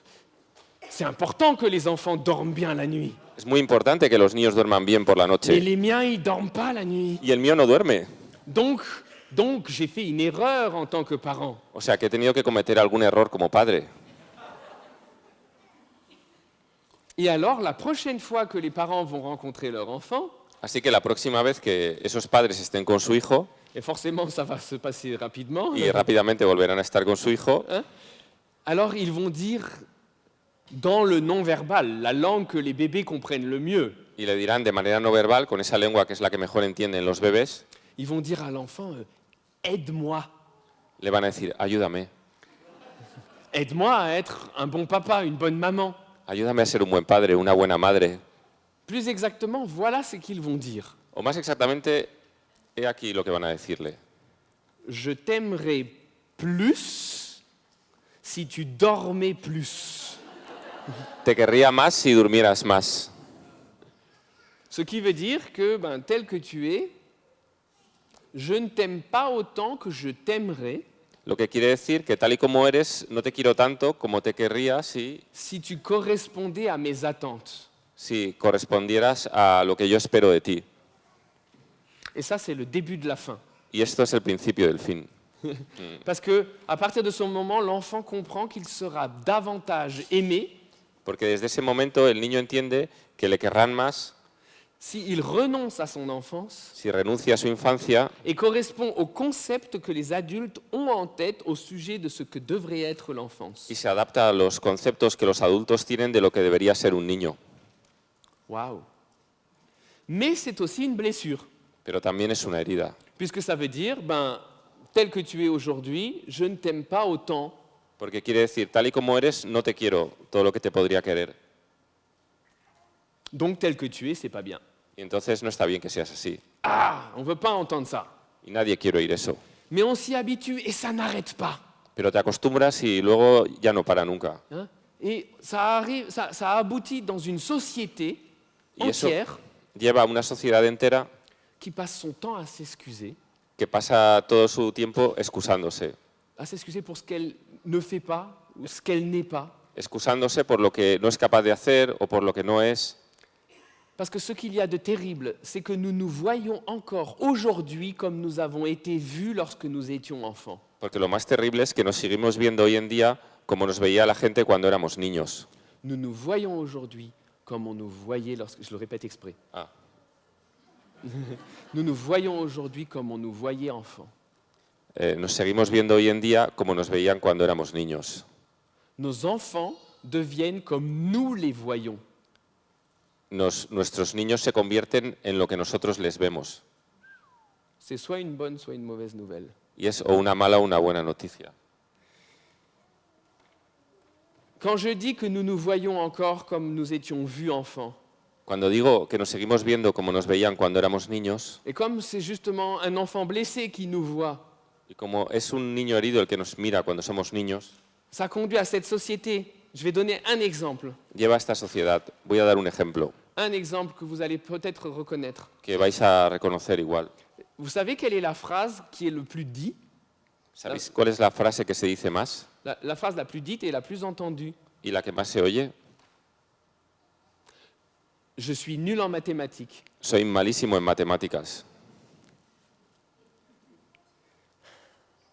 Speaker 1: c'est important que les enfants dorment bien la nuit.
Speaker 2: Es muy importante que los niños duerman bien por la
Speaker 1: Mais
Speaker 2: noche.
Speaker 1: les miens, ils dorment pas la nuit.
Speaker 2: Y el mío no duerme.
Speaker 1: Donc j'ai fait une erreur en tant que parent.
Speaker 2: O sea, que he tenido que cometer algún error como padre.
Speaker 1: Et alors, la prochaine fois que les parents vont rencontrer leur enfant,
Speaker 2: Así que la próxima vez que esos padres estén con su hijo,
Speaker 1: et forcément ça va se passer rapidement,
Speaker 2: y rápidamente volverán a estar con su hijo,
Speaker 1: hein, alors ils vont dire dans le non-verbal, la langue que les bébés comprennent le mieux,
Speaker 2: y le dirán de manera no verbal, con esa lengua que es la que mejor entienden los bebés,
Speaker 1: ils vont dire à l'enfant aide-moi,
Speaker 2: le van a decir, ayúdame,
Speaker 1: aide-moi à être un bon papa, une bonne maman.
Speaker 2: ayúdame a ser un buen padre, una buena madre.
Speaker 1: Plus exactement, voilà ce qu'ils vont dire.
Speaker 2: O más exactamente, he aquí lo que van a decirle.
Speaker 1: Je t'aimerais plus si tu dormais plus.
Speaker 2: Te querría más si durmieras más.
Speaker 1: Ce qui veut dire que, tel que tu es, je ne t'aime pas autant que je t'aimerais
Speaker 2: Lo que quiere decir que tal y como eres, no te quiero tanto como te querría
Speaker 1: si tu correspondais à mes attentes.
Speaker 2: si correspondieras a lo que yo espero de ti.
Speaker 1: Et ça, c'est le début de la fin.
Speaker 2: Y esto es el principio del fin.
Speaker 1: Parce que à partir de ce moment, l'enfant comprend qu'il sera davantage aimé
Speaker 2: Porque desde ese momento el niño entiende que le querrán más
Speaker 1: s'il renonce à son enfance
Speaker 2: si renuncia a su infancia
Speaker 1: et correspond au concept que les adultes ont en tête au sujet de ce que devrait être l'enfance.
Speaker 2: y se adapta a los conceptos que los adultos tienen de lo que debería ser un niño.
Speaker 1: Waouh! Mais c'est aussi une blessure,
Speaker 2: Pero también es una herida,
Speaker 1: puisque ça veut dire, tel que tu es aujourd'hui, je ne t'aime pas autant
Speaker 2: porque quiere decir, tal y como eres, no te quiero todo lo que te podría querer.
Speaker 1: donc tel que tu es, c'est pas bien.
Speaker 2: Y entonces no está bien que seas así.
Speaker 1: Ah, on veut pas entendre ça.
Speaker 2: Y nadie quiere oír eso.
Speaker 1: Mais on s'y habitue et ça n'arrête pas.
Speaker 2: Pero te acostumbras y luego ya no para nunca.
Speaker 1: Hein. Et ça arrive, ça aboutit dans une société
Speaker 2: Y eso
Speaker 1: entière
Speaker 2: lleva a una sociedad entera
Speaker 1: qui passe son temps à s'excuser
Speaker 2: que pasa todo su tiempo excusándose.
Speaker 1: pour ce qu'elle ne fait pas ou ce qu'elle n'est pas.
Speaker 2: Excusándose por lo que no es capaz de hacer o por lo que no es.
Speaker 1: Parce que ce qu'il y a de terrible, c'est que nous nous voyons encore aujourd'hui comme nous avons été vus lorsque nous étions enfants.
Speaker 2: Porque lo más terrible es que nos seguimos viendo hoy en día como nos veía la gente cuando éramos niños.
Speaker 1: Nous nous voyons aujourd'hui comme on nous voyait lorsque... Je le répète exprès.
Speaker 2: Ah.
Speaker 1: Nous nous voyons aujourd'hui comme on nous voyait enfants.
Speaker 2: Nos seguimos viendo hoy en día como nos veían cuando éramos niños.
Speaker 1: Nos enfants deviennent comme nous les voyons.
Speaker 2: Nuestros niños se convierten en lo que nosotros les vemos.
Speaker 1: C'est soit une bonne, soit une mauvaise nouvelle.
Speaker 2: Y es o una mala o una buena noticia.
Speaker 1: Quand je dis que nous nous voyons encore comme nous étions vus enfants,
Speaker 2: Cuando digo que nos seguimos viendo como nos veían cuando éramos niños,
Speaker 1: et comme c'est justement un enfant blessé qui nous voit,
Speaker 2: y como es un niño herido el que nos mira cuando somos niños,
Speaker 1: ça conduit à cette société. Je vais donner un exemple
Speaker 2: lleva a esta sociedad. Voy a dar un ejemplo
Speaker 1: que vous allez peut-être reconnaître.
Speaker 2: que vais a reconocer igual.
Speaker 1: Vous savez quelle est la phrase qui est le plus dite,
Speaker 2: ¿Sabéis cuál es la frase que se dice más
Speaker 1: la phrase la plus dite et la plus entendue?
Speaker 2: y la que más se oye?
Speaker 1: Je suis nul en mathématiques.
Speaker 2: Soy malísimo en matemáticas.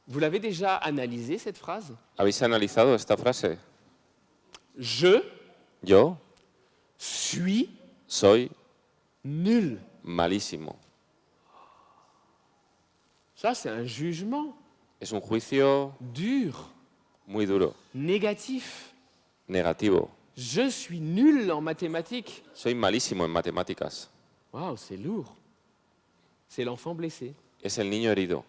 Speaker 1: Vous l'avez déjà analysé cette phrase?
Speaker 2: ¿Habéis analizado esta frase?
Speaker 1: Je
Speaker 2: Yo
Speaker 1: suis
Speaker 2: soy
Speaker 1: nul.
Speaker 2: malísimo.
Speaker 1: Ça, c'est un jugement
Speaker 2: Es un juicio
Speaker 1: dur,
Speaker 2: muy duro,
Speaker 1: négatif.
Speaker 2: negativo.
Speaker 1: Je suis nul en mathématiques.
Speaker 2: Soy malísimo en matemáticas.
Speaker 1: Waouh, c'est lourd. C'est l'enfant blessé.
Speaker 2: Es el niño herido.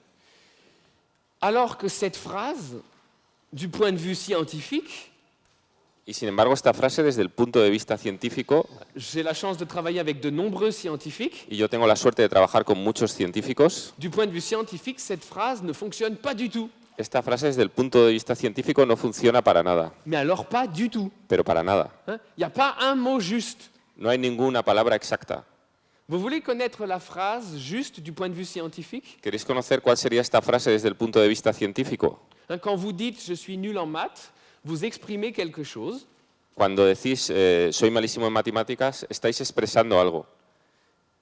Speaker 1: Alors que cette phrase, du point de vue scientifique,
Speaker 2: Y sin embargo, esta frase, desde el punto de vista científico,
Speaker 1: j'ai la chance de travailler avec de nombreux scientifiques,
Speaker 2: y yo tengo la suerte de trabajar con muchos científicos,
Speaker 1: du point de vue scientifique, cette phrase ne fonctionne pas du tout.
Speaker 2: esta frase desde el punto de vista científico no funciona para nada,
Speaker 1: Mais alors pas du tout.
Speaker 2: pero para nada.
Speaker 1: Il n'y a pas un mot juste.
Speaker 2: No hay ninguna palabra exacta.
Speaker 1: Vous voulez connaître la phrase juste du point de vue scientifique?
Speaker 2: ¿Queréis conocer cuál sería esta frase desde el punto de vista científico?
Speaker 1: Quand vous dites « je suis nul en maths », vous exprimez quelque chose,
Speaker 2: Cuando decís soy malísimo en matemáticas, estáis expresando algo.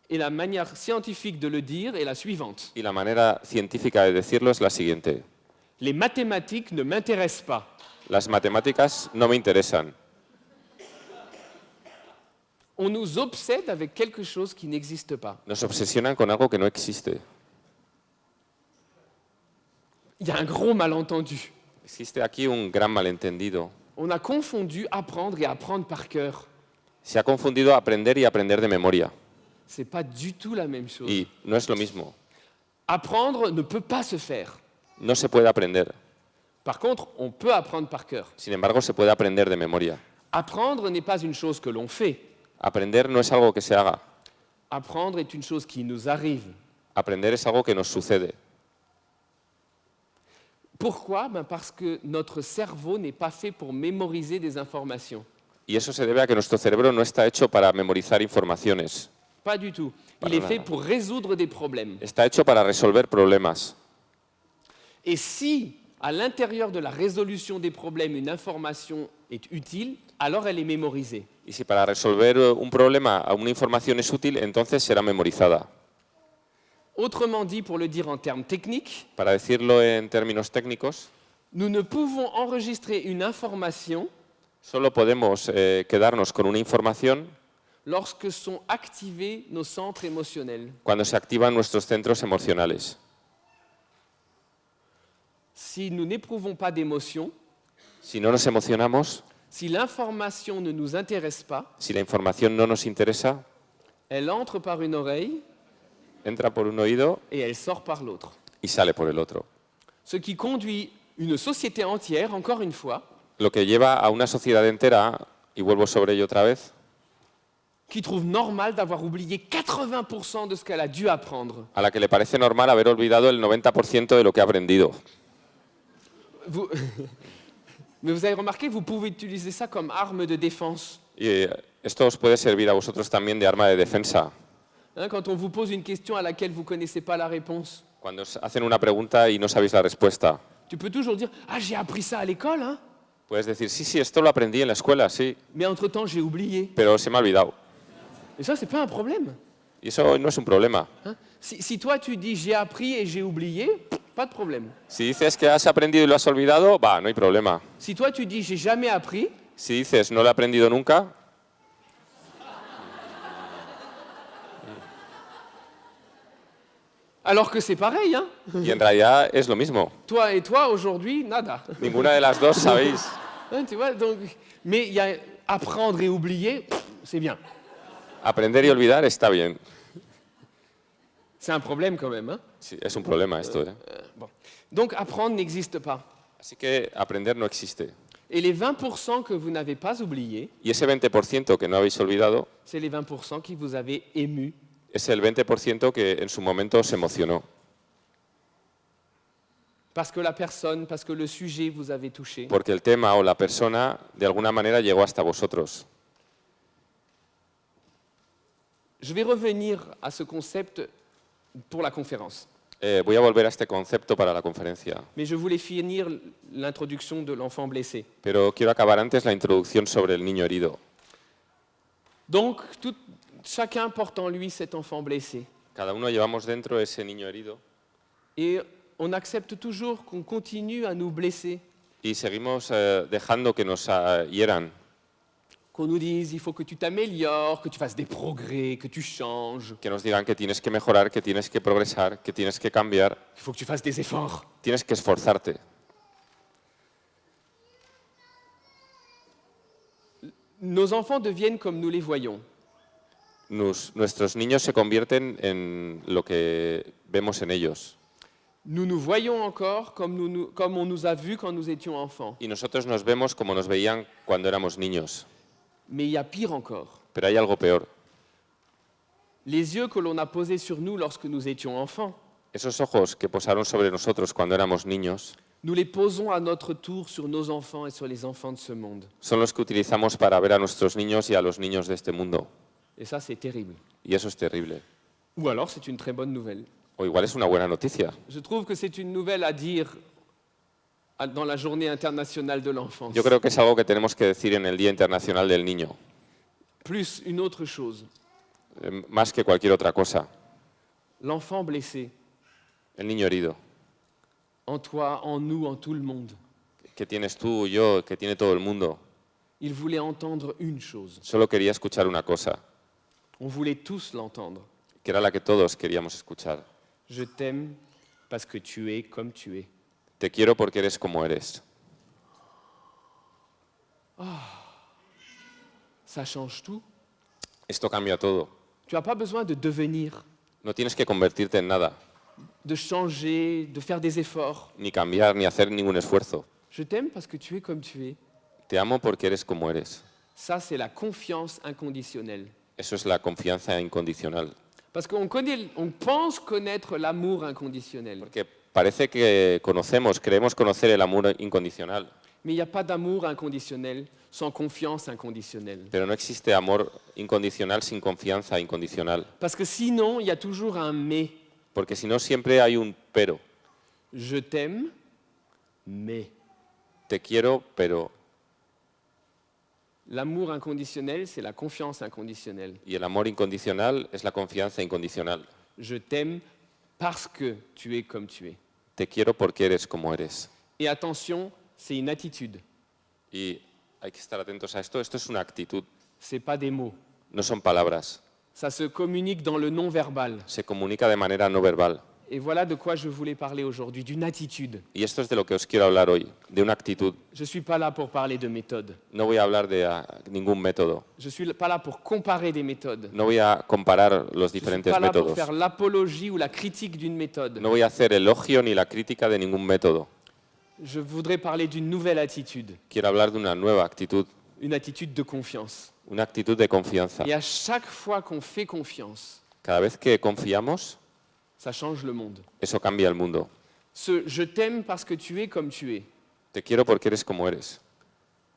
Speaker 1: et la manière scientifique de le dire est la suivante.
Speaker 2: Y la manera científica de decirlo es la siguiente.
Speaker 1: Les mathématiques ne m'intéressent pas.
Speaker 2: Las matemáticas no me interesan.
Speaker 1: On nous obsède avec quelque chose qui n'existe pas.
Speaker 2: Nos obsesionan con algo que no existe.
Speaker 1: Il y a un gros malentendu.
Speaker 2: Existe aquí un gran malentendido.
Speaker 1: On a confondu apprendre et apprendre par cœur.
Speaker 2: Se ha confundido aprender y aprender de memoria.
Speaker 1: C'est pas du tout la même chose.
Speaker 2: Y no es lo mismo.
Speaker 1: Apprendre ne peut pas se faire.
Speaker 2: No se puede aprender.
Speaker 1: Par contre, on peut apprendre par cœur.
Speaker 2: Sin embargo, se puede aprender de memoria.
Speaker 1: Apprendre n'est pas une chose que l'on fait.
Speaker 2: Aprender no es algo que se haga.
Speaker 1: Apprendre est une chose qui nous arrive.
Speaker 2: Aprender es algo que nos sucede.
Speaker 1: Pourquoi? Parce que notre cerveau n'est pas fait pour mémoriser des informations.
Speaker 2: Y eso se debe a que nuestro cerebro no está hecho para memorizar informaciones.
Speaker 1: Pas du tout. Il
Speaker 2: Para
Speaker 1: est
Speaker 2: nada.
Speaker 1: fait pour résoudre des problèmes.
Speaker 2: Está hecho para resolver problemas.
Speaker 1: Et si, à l'intérieur de la résolution des problèmes, une information est utile, alors elle est mémorisée.
Speaker 2: Y si para resolver un problema una información es útil, entonces será memorizada.
Speaker 1: Autrement dit, pour le dire en termes techniques,
Speaker 2: Para decirlo en términos técnicos,
Speaker 1: nous ne pouvons enregistrer une information
Speaker 2: solo podemos quedarnos con una información
Speaker 1: lorsque sont activés nos centres émotionnels.
Speaker 2: cuando se activan nuestros centros emocionales.
Speaker 1: Si nous n'éprouvons pas d'émotion,
Speaker 2: Si no nos emocionamos,
Speaker 1: si l'information ne nous intéresse pas,
Speaker 2: si la información no nos interesa,
Speaker 1: elle entre par une oreille
Speaker 2: entra por un oído
Speaker 1: et elle sort par l'autre.
Speaker 2: y sale por el otro.
Speaker 1: Ce qui conduit une société entière, encore une fois,
Speaker 2: Lo que lleva a una sociedad entera, y vuelvo sobre ello otra vez,
Speaker 1: qui trouve normal d'avoir oublié 80% de ce qu'elle a dû apprendre.
Speaker 2: a la que le parece normal haber olvidado el 90% de lo que ha aprendido.
Speaker 1: Vous- Mais vous avez remarqué, vous pouvez utiliser ça comme arme de défense.
Speaker 2: Y esto os puede servir a vosotros también de arma de defensa.
Speaker 1: Hein, quand on vous pose une question à laquelle vous ne connaissez pas la réponse,
Speaker 2: Cuando os hacen una pregunta y no sabéis la respuesta,
Speaker 1: tu peux toujours dire « Ah, j'ai appris ça à l'école, hein,
Speaker 2: puedes decir, sí, sí, esto lo aprendí en la escuela, sí,
Speaker 1: mais entre-temps, j'ai oublié.
Speaker 2: pero se me ha olvidado. »
Speaker 1: Et ça, c'est pas un problème.
Speaker 2: Y eso no es un problema.
Speaker 1: Hein. Si toi, tu dis « J'ai appris et j'ai oublié », pas de problème.
Speaker 2: Si dices que has aprendido y lo has olvidado, va, no hay problema.
Speaker 1: Si toi, tu dis « J'ai jamais appris »,
Speaker 2: Si dices no lo he aprendido nunca,
Speaker 1: alors que c'est pareil, hein.
Speaker 2: y en realidad es lo mismo.
Speaker 1: Toi et toi, aujourd'hui, nada.
Speaker 2: Ninguna de las dos sabéis.
Speaker 1: Hein, tu vois, donc, mais il y a apprendre et oublier, c'est bien.
Speaker 2: Aprender y olvidar está bien.
Speaker 1: C'est un problème quand même. Hein.
Speaker 2: Sí, es un problema esto, ¿eh?
Speaker 1: Bon. Donc apprendre n'existe pas.
Speaker 2: Así que aprender no existe.
Speaker 1: Et les 20% que vous n'avez pas oubliés,
Speaker 2: Y ese 20% que no habéis olvidado
Speaker 1: c'est les 20% qui vous avez ému.
Speaker 2: es el 20% que en su momento os emocionó.
Speaker 1: Parce que la personne, parce que le sujet vous avait touché.
Speaker 2: Porque el tema o la persona de alguna manera llegó hasta vosotros.
Speaker 1: Je vais revenir à ce concept pour la conférence.
Speaker 2: Voy a volver a este concepto para la conferencia,
Speaker 1: Mais je voulais finir l'introduction de l'enfant blessé.
Speaker 2: pero quiero acabar antes la introducción sobre el niño herido.
Speaker 1: Donc, chacun porte en lui cet enfant blessé.
Speaker 2: Cada uno llevamos dentro ese niño herido
Speaker 1: Et on accepte toujours qu'on continue à nous blesser,
Speaker 2: y seguimos dejando que nos hieran,
Speaker 1: qu'on nous dise il faut que tu t'améliores, que tu fasses des progrès, que tu changes,
Speaker 2: que nos digan que tienes que mejorar, que tienes que progresar, que tienes que cambiar,
Speaker 1: il faut que tu fasses des efforts.
Speaker 2: tienes que esforzarte.
Speaker 1: Nos enfants deviennent comme nous les voyons.
Speaker 2: Nuestros niños se convierten en lo que vemos en ellos.
Speaker 1: Nous nous voyons encore comme on nous a vus quand nous étions enfants.
Speaker 2: Y nosotros nos vemos como nos veían cuando éramos niños.
Speaker 1: Mais il y a pire encore.
Speaker 2: Pero hay algo peor.
Speaker 1: Les yeux que l'on a posés sur nous lorsque nous étions enfants,
Speaker 2: Esos ojos que posaron sobre nosotros cuando éramos niños
Speaker 1: nous les posons à notre tour sur nos enfants et sur les enfants de ce monde.
Speaker 2: son los que utilizamos para ver a nuestros niños y a los niños de este mundo.
Speaker 1: Et ça, c'est terrible.
Speaker 2: Y eso es terrible.
Speaker 1: Ou alors, c'est une très bonne nouvelle.
Speaker 2: O igual es una buena noticia.
Speaker 1: Je trouve que c'est une nouvelle à dire dans la journée internationale de l'enfance.
Speaker 2: Yo creo que es algo que tenemos que decir en el Día Internacional del Niño,
Speaker 1: Plus une autre chose.
Speaker 2: más que cualquier otra cosa.
Speaker 1: L'enfant blessé,
Speaker 2: El niño herido,
Speaker 1: en toi, en nous, en tout le monde.
Speaker 2: que tienes tú, yo, que tiene todo el mundo.
Speaker 1: Il voulait entendre une chose.
Speaker 2: Solo quería escuchar una cosa,
Speaker 1: On voulait tous l'entendre.
Speaker 2: que era la que todos queríamos escuchar.
Speaker 1: Je t'aime parce que tu es comme tu es.
Speaker 2: Te quiero porque eres como eres.
Speaker 1: Ça change tout.
Speaker 2: Esto cambia todo.
Speaker 1: Tu n'as pas besoin de devenir,
Speaker 2: No tienes que convertirte en nada,
Speaker 1: de changer, de faire des efforts.
Speaker 2: ni cambiar, ni hacer ningún esfuerzo.
Speaker 1: Je t'aime parce que tu es comme tu es.
Speaker 2: Te amo porque eres como eres.
Speaker 1: Ça, c'est la confiance inconditionnelle.
Speaker 2: Eso es la confianza incondicional.
Speaker 1: Parce qu'on on pense connaître l'amour inconditionnel.
Speaker 2: Porque parece que creemos conocer el amor incondicional,
Speaker 1: Mais il n'y a pas d'amour inconditionnel sans confiance inconditionnelle.
Speaker 2: pero no existe amor incondicional sin confianza incondicional.
Speaker 1: Parce que sinon, il y a toujours un mais.
Speaker 2: Porque si no, siempre hay un pero.
Speaker 1: Je t'aime, mais.
Speaker 2: Te quiero, pero...
Speaker 1: L'amour inconditionnel, c'est la confiance inconditionnelle.
Speaker 2: Y el amor incondicional es la confianza incondicional.
Speaker 1: Je t'aime parce que tu es comme tu es.
Speaker 2: Te quiero porque eres como eres.
Speaker 1: Et attention, c'est une attitude,
Speaker 2: Y hay que estar atentos a esto. Esto es una actitud,
Speaker 1: c'est pas des mots.
Speaker 2: no son palabras.
Speaker 1: Ça se communique dans le non-verbal.
Speaker 2: Se comunica de manera no verbal.
Speaker 1: Et voilà de quoi je voulais parler aujourd'hui, d'une attitude.
Speaker 2: Y esto es de lo que os quiero hablar hoy, de una actitud.
Speaker 1: Je ne suis pas là pour parler de méthode.
Speaker 2: No voy a hablar de ningún método.
Speaker 1: Je ne suis pas là pour comparer des méthodes.
Speaker 2: No voy a comparar los
Speaker 1: Je ne suis
Speaker 2: diferentes
Speaker 1: pas là pour
Speaker 2: métodos.
Speaker 1: faire l'apologie ou la critique d'une méthode.
Speaker 2: No voy a hacer elogio ni la crítica de ningún método.
Speaker 1: Je voudrais parler d'une nouvelle attitude,
Speaker 2: Quiero hablar de una nueva actitud,
Speaker 1: une attitude de confiance.
Speaker 2: una actitud de confianza.
Speaker 1: Et à chaque fois qu'on fait confiance,
Speaker 2: Cada vez que confiamos,
Speaker 1: ça change le monde.
Speaker 2: eso cambia el mundo.
Speaker 1: Ce « je t'aime parce que tu es comme tu es »,
Speaker 2: Te quiero porque eres como eres.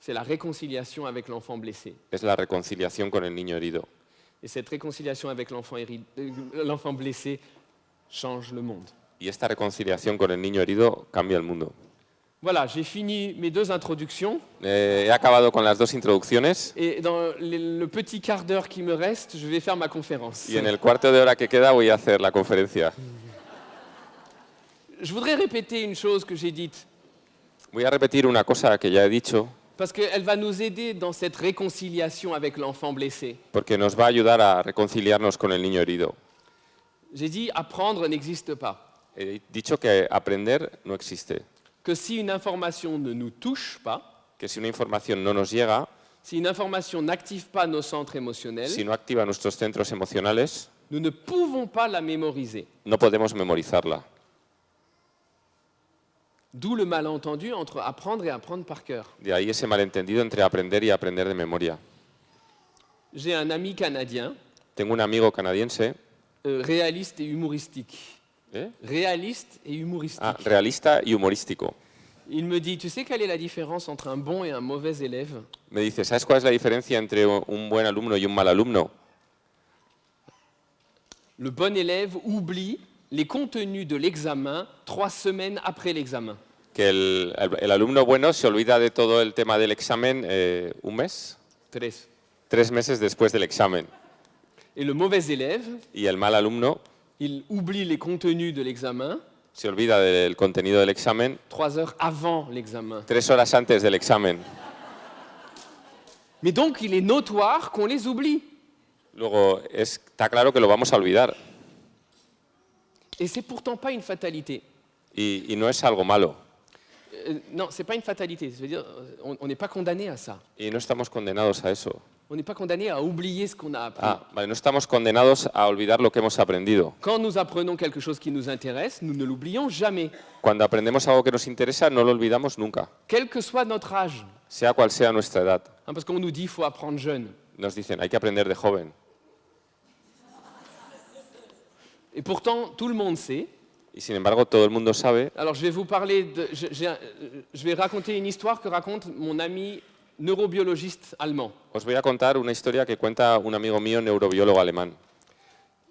Speaker 1: c'est la réconciliation avec l'enfant blessé.
Speaker 2: Es la reconciliación con el niño herido.
Speaker 1: Et cette réconciliation avec l'enfant blessé change le monde.
Speaker 2: Y esta reconciliación con el niño herido cambia el mundo.
Speaker 1: Voilà, j'ai fini mes deux introductions.
Speaker 2: He acabado con las dos introducciones
Speaker 1: Et dans le petit quart d'heure qui me reste, je vais faire ma conférence.
Speaker 2: y en el cuarto de hora que queda voy a hacer la conferencia.
Speaker 1: Je voudrais répéter une chose que j'ai dite,
Speaker 2: Voy a repetir una cosa que ya he dicho
Speaker 1: parce qu'elle va nous aider dans cette réconciliation avec l'enfant blessé.
Speaker 2: porque nos va a ayudar a reconciliarnos con el niño herido.
Speaker 1: J'ai dit apprendre n'existe pas.
Speaker 2: He dicho que aprender no existe,
Speaker 1: Que si une information ne nous touche pas,
Speaker 2: que si una información no nos llega,
Speaker 1: si une information n'active pas nos centres émotionnels,
Speaker 2: si no activa nuestros centros emocionales,
Speaker 1: nous ne pouvons pas la mémoriser.
Speaker 2: no podemos memorizarla.
Speaker 1: D'où le malentendu entre apprendre et apprendre par cœur.
Speaker 2: De ahí ese malentendido entre aprender y aprender de memoria.
Speaker 1: J'ai un ami canadien,
Speaker 2: Tengo un amigo canadiense,
Speaker 1: réaliste et humoristique.
Speaker 2: ¿eh?
Speaker 1: Réaliste et humoristique.
Speaker 2: Realista y humorístico.
Speaker 1: Il me dit, tu sais quelle est la différence entre un bon et un mauvais élève?
Speaker 2: Me dice, ¿sabes cuál es la diferencia entre un buen alumno y un mal alumno?
Speaker 1: Le bon élève oublie les contenus de l'examen 3 semaines après l'examen.
Speaker 2: Que el alumno bueno se olvida de todo el tema del examen un mes, 3 meses después del examen.
Speaker 1: Et le mauvais élève,
Speaker 2: Y el mal alumno
Speaker 1: il oublie les contenus de l'examen
Speaker 2: se olvida del contenido del examen
Speaker 1: 3 heures avant l'examen.
Speaker 2: 3 horas antes del examen.
Speaker 1: Mais donc, il est notoire qu'on les oublie.
Speaker 2: Luego, está claro que lo vamos a olvidar.
Speaker 1: Et c'est pourtant pas une fatalité.
Speaker 2: Y no es algo malo.
Speaker 1: Non, c'est pas une fatalité. Je veux dire, on n'est pas condamné à ça.
Speaker 2: Y no estamos condenados a eso.
Speaker 1: On n'est pas condamné à oublier ce qu'on a appris.
Speaker 2: Vale, no estamos condenados a olvidar lo que hemos aprendido.
Speaker 1: Quand nous apprenons quelque chose qui nous intéresse, nous ne l'oublions jamais,
Speaker 2: Cuando aprendemos algo que nos interesa, no lo olvidamos nunca,
Speaker 1: quel que soit notre âge.
Speaker 2: sea cual sea nuestra edad.
Speaker 1: Hein, parce qu'on nous dit qu'il faut apprendre jeune.
Speaker 2: Nos dicen, hay que aprender de joven.
Speaker 1: Et pourtant, tout le monde sait.
Speaker 2: Y sin embargo, todo el mundo sabe.
Speaker 1: Alors, je vais vous parler de... Je vais raconter une histoire que raconte mon ami neurobiologiste allemand.
Speaker 2: Os voy a contar una historia que cuenta un amigo mío, neurobiólogo alemán.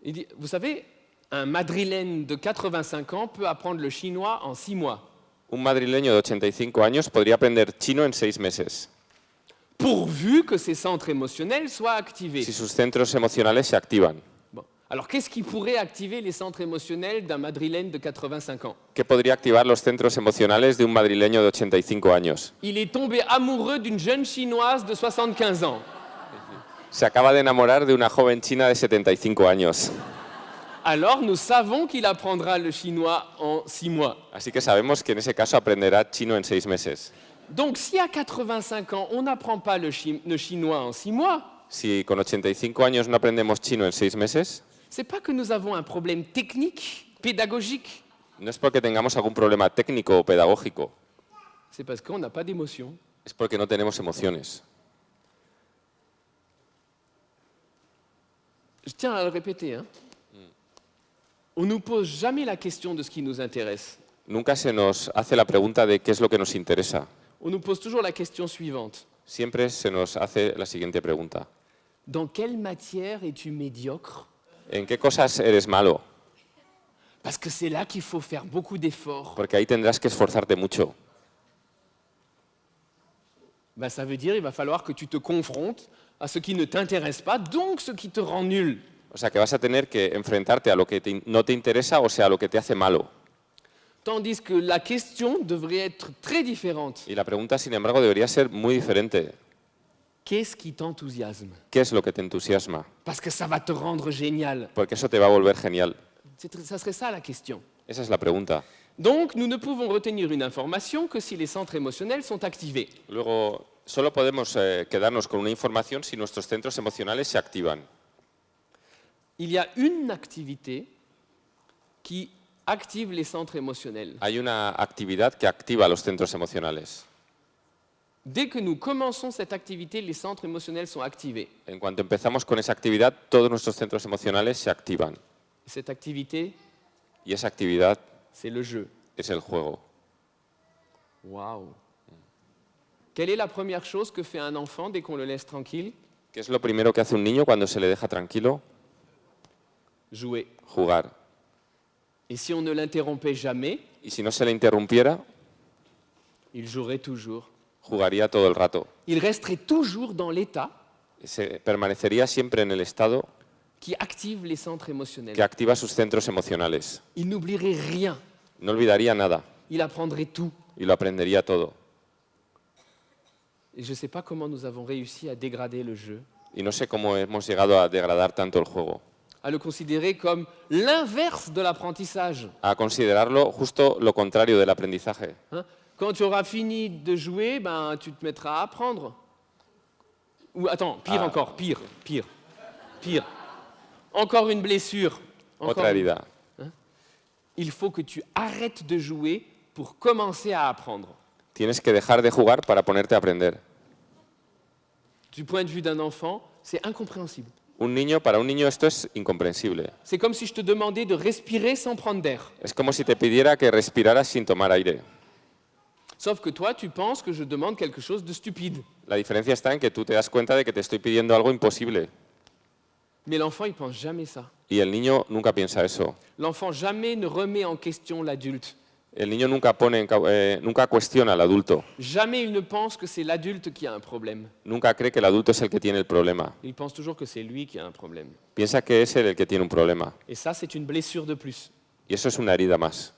Speaker 1: Il dit, vous savez, un madrilène de 85 ans peut apprendre le chinois en 6 mois.
Speaker 2: Un madrileño de 85 años podría aprender chino en 6 meses,
Speaker 1: Pourvu que ses centres émotionnels soient activés.
Speaker 2: si sus centros emocionales se activan.
Speaker 1: Bon. Alors, qu'est-ce qui pourrait activer les centres émotionnels d'un madrilène de 85 ans?
Speaker 2: ¿Qué podría activar los centros emocionales de un madrileño de 85 años?
Speaker 1: Il est tombé amoureux d'une jeune chinoise de 75 ans.
Speaker 2: Se acaba de enamorar de una joven china de 75 años.
Speaker 1: Alors, nous savons qu'il apprendra le chinois en 6 mois.
Speaker 2: Así que sabemos que en ese caso aprenderá chino en 6 meses.
Speaker 1: Donc, si à 85 ans, on n'apprend pas le chinois en 6 mois,
Speaker 2: Si con 85 años no aprendemos chino en 6 meses,
Speaker 1: c'est pas que nous avons un problème technique, pédagogique.
Speaker 2: no es porque tengamos algún problema técnico o pedagógico,
Speaker 1: C'est parce qu'on n'a pas d'émotion.
Speaker 2: es porque no tenemos emociones.
Speaker 1: Je tiens à le répéter, hein. On ne nous pose jamais la question de ce qui nous intéresse.
Speaker 2: Nunca se nos hace la pregunta de qué es lo que nos interesa.
Speaker 1: On nous pose toujours la question suivante.
Speaker 2: Siempre se nos hace la siguiente pregunta.
Speaker 1: Dans quelle matière es-tu médiocre?
Speaker 2: ¿En qué cosas eres malo?
Speaker 1: Parce que c'est là qu'il faut faire beaucoup d'efforts.
Speaker 2: Porque ahí tendrás que esforzarte mucho.
Speaker 1: Ben, ça veut dire qu'il va falloir que tu te confrontes à ce qui ne t'intéresse pas, donc ce qui te rend nul.
Speaker 2: O sea que vas a tener que enfrentarte a lo que no te interesa, o sea, a lo que te hace malo.
Speaker 1: Tandis que la question devrait être très différente.
Speaker 2: Y la pregunta, sin embargo, debería ser muy diferente.
Speaker 1: Qu'est-ce qui t'enthousiasme?
Speaker 2: ¿Qué es lo que te entusiasma?
Speaker 1: Parce que ça va te rendre génial.
Speaker 2: Porque eso te va a volver genial.
Speaker 1: Ça serait ça la question.
Speaker 2: Esa es la pregunta.
Speaker 1: Donc, nous ne pouvons retenir une information que si les centres émotionnels sont activés.
Speaker 2: Luego, solo podemos quedarnos con una información si nuestros centros emocionales se activan.
Speaker 1: Il y a une activité qui active les centres émotionnels.
Speaker 2: Hay una actividad que activa los centros emocionales.
Speaker 1: Dès que nous commençons cette activité, les centres émotionnels sont activés.
Speaker 2: En cuanto empezamos con esa actividad, todos nuestros centros emocionales se activan.
Speaker 1: Cette activité,
Speaker 2: Y esa actividad
Speaker 1: c'est le jeu.
Speaker 2: es el juego.
Speaker 1: Waouh! Quelle est la première chose que fait un enfant dès qu'on le laisse tranquille?
Speaker 2: ¿Qué es lo primero que hace un niño cuando se le deja tranquilo?
Speaker 1: Jouer.
Speaker 2: Jugar.
Speaker 1: Et si on ne l'interrompait jamais,
Speaker 2: Y si no se le interrumpiera,
Speaker 1: il jouerait toujours.
Speaker 2: jugaría todo el rato.
Speaker 1: Il resterait toujours dans l'état
Speaker 2: Permanecería siempre en el estado
Speaker 1: qui active les centres
Speaker 2: que
Speaker 1: émotionnels.
Speaker 2: activa sus centros emocionales.
Speaker 1: Il n'oublierait rien.
Speaker 2: No olvidaría nada
Speaker 1: Il apprendrait tout.
Speaker 2: y lo aprendería todo.
Speaker 1: Et je ne sais pas comment nous avons réussi à dégrader le jeu,
Speaker 2: Y no sé cómo hemos llegado a degradar tanto el juego,
Speaker 1: à le considérer comme l'inverse de l'apprentissage.
Speaker 2: a considerarlo justo lo contrario del aprendizaje.
Speaker 1: Hein? Quand tu auras fini de jouer, ben, tu te mettras à apprendre. Ou attends, pire encore, pire. Encore une blessure. Encore
Speaker 2: Otra
Speaker 1: une-
Speaker 2: herida.
Speaker 1: Il faut que tu arrêtes de jouer pour commencer à apprendre.
Speaker 2: Tienes que dejar de jugar para ponerte a aprender.
Speaker 1: Du point de vue d'un enfant, c'est incompréhensible.
Speaker 2: Para un niño esto es incomprensible.
Speaker 1: C'est comme si je te demandais de respirer sans prendre d'air.
Speaker 2: Es como si te pidiera que respiraras sin tomar aire.
Speaker 1: Sauf que toi, tu penses que je demande quelque chose de stupide.
Speaker 2: La diferencia está en que tú te das cuenta de que te estoy pidiendo algo imposible.
Speaker 1: Mais l'enfant, il pense jamais ça.
Speaker 2: Y el niño nunca piensa eso.
Speaker 1: L'enfant jamais ne remet en question l'adulte.
Speaker 2: El niño nunca nunca cuestiona al adulto.
Speaker 1: Jamais il ne pense que c'est l'adulte qui a un problème.
Speaker 2: Nunca cree que el adulto es el que tiene el problema.
Speaker 1: Il pense toujours que c'est lui qui a un problème.
Speaker 2: Piensa que es él el que tiene un problema.
Speaker 1: Et ça, c'est une blessure de plus.
Speaker 2: Y eso es una herida más.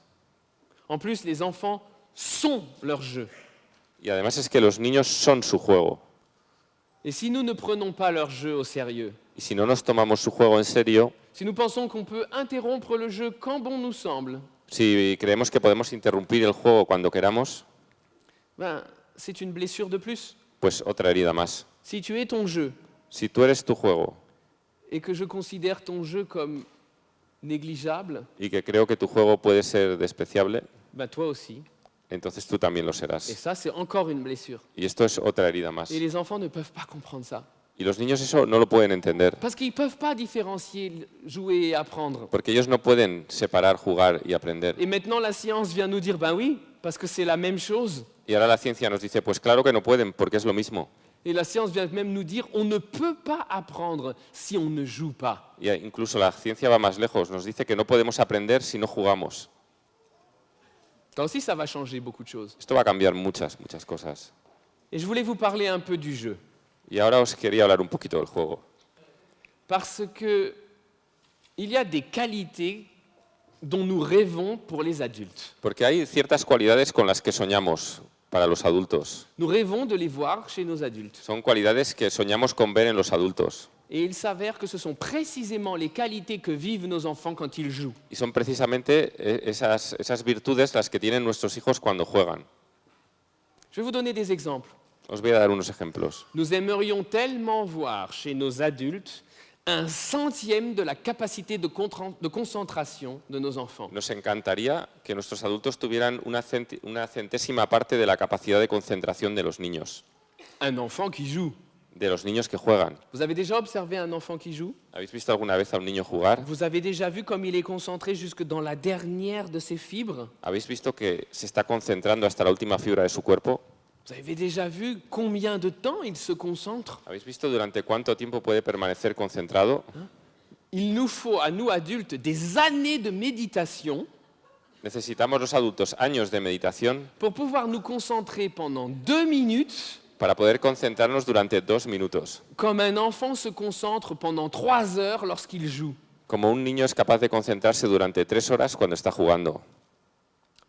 Speaker 1: En plus, les enfants sont leur jeu.
Speaker 2: Y además es que los niños son su juego.
Speaker 1: Et si nous ne prenons pas leur jeu au sérieux,
Speaker 2: Y si no nos tomamos su juego en serio,
Speaker 1: si nous pensons qu'on peut interrompre le jeu quand bon nous semble,
Speaker 2: si creemos que podemos interrumpir el juego cuando queramos,
Speaker 1: ben, c'est une blessure de plus.
Speaker 2: pues otra herida más.
Speaker 1: Si tu es ton jeu
Speaker 2: Si tú eres tu juego
Speaker 1: et que je considère ton jeu comme négligeable,
Speaker 2: y que creo que tu juego puede ser despreciable,
Speaker 1: ben toi aussi.
Speaker 2: entonces tú también lo
Speaker 1: Et
Speaker 2: serás.
Speaker 1: ça, c'est encore une blessure.
Speaker 2: Y esto es otra herida más.
Speaker 1: Et les enfants ne peuvent pas comprendre ça.
Speaker 2: Y los niños eso no lo pueden entender,
Speaker 1: Parce qu'ils ne peuvent pas différencier jouer et apprendre.
Speaker 2: porque ellos no pueden separar jugar y aprender.
Speaker 1: Et maintenant, la science vient nous dire, ben oui, parce que c'est la même chose.
Speaker 2: Y ahora la ciencia nos dice, pues claro que no pueden, porque es lo mismo.
Speaker 1: Et la science vient même nous dire, on ne peut pas apprendre si on ne joue pas.
Speaker 2: Y incluso la ciencia va más lejos, nos dice que no podemos aprender si no jugamos.
Speaker 1: Ça aussi, ça va changer beaucoup de choses.
Speaker 2: Esto va a cambiar muchas cosas.
Speaker 1: Et je voulais vous parler un peu du jeu.
Speaker 2: Y ahora os quería hablar un poquito del juego.
Speaker 1: Parce que Il y a des qualités dont nous rêvons pour les adultes.
Speaker 2: Porque hay ciertas cualidades con las que soñamos para los adultos.
Speaker 1: Nous rêvons de les voir chez nos adultes.
Speaker 2: Son cualidades que soñamos con ver en los adultos.
Speaker 1: Et il s'avère que ce sont précisément les qualités que vivent nos enfants quand ils jouent.
Speaker 2: Y son precisamente esas virtudes las que tienen nuestros hijos cuando juegan.
Speaker 1: Je vais vous donner des exemples.
Speaker 2: Os voy a dar unos ejemplos.
Speaker 1: Nous aimerions tellement voir chez nos adultes un centième de la capacité de concentration de nos enfants.
Speaker 2: Nos encantaría que nuestros adultos tuvieran una centésima parte de la capacidad de concentración de los niños.
Speaker 1: Un enfant qui joue.
Speaker 2: De los niños que juegan.
Speaker 1: Vous avez déjà observé un enfant qui joue?
Speaker 2: ¿Habéis visto alguna vez a un niño jugar?
Speaker 1: Vous avez déjà vu comme il est concentré jusque dans la dernière de ses fibres?
Speaker 2: ¿Habéis visto que se está concentrando hasta la última fibra de su cuerpo?
Speaker 1: Vous avez déjà vu combien de temps il se concentre?
Speaker 2: ¿Habéis visto durante cuánto tiempo puede permanecer concentrado?
Speaker 1: Il nous faut, à nous adultes, des années de méditation
Speaker 2: Necesitamos los adultos años de meditación
Speaker 1: pour pouvoir nous concentrer pendant 2 minutes
Speaker 2: para poder concentrarnos durante 2 minutos.
Speaker 1: comme un enfant se concentre pendant 3 heures lorsqu'il joue.
Speaker 2: Como un niño es capaz de concentrarse durante 3 horas cuando está jugando.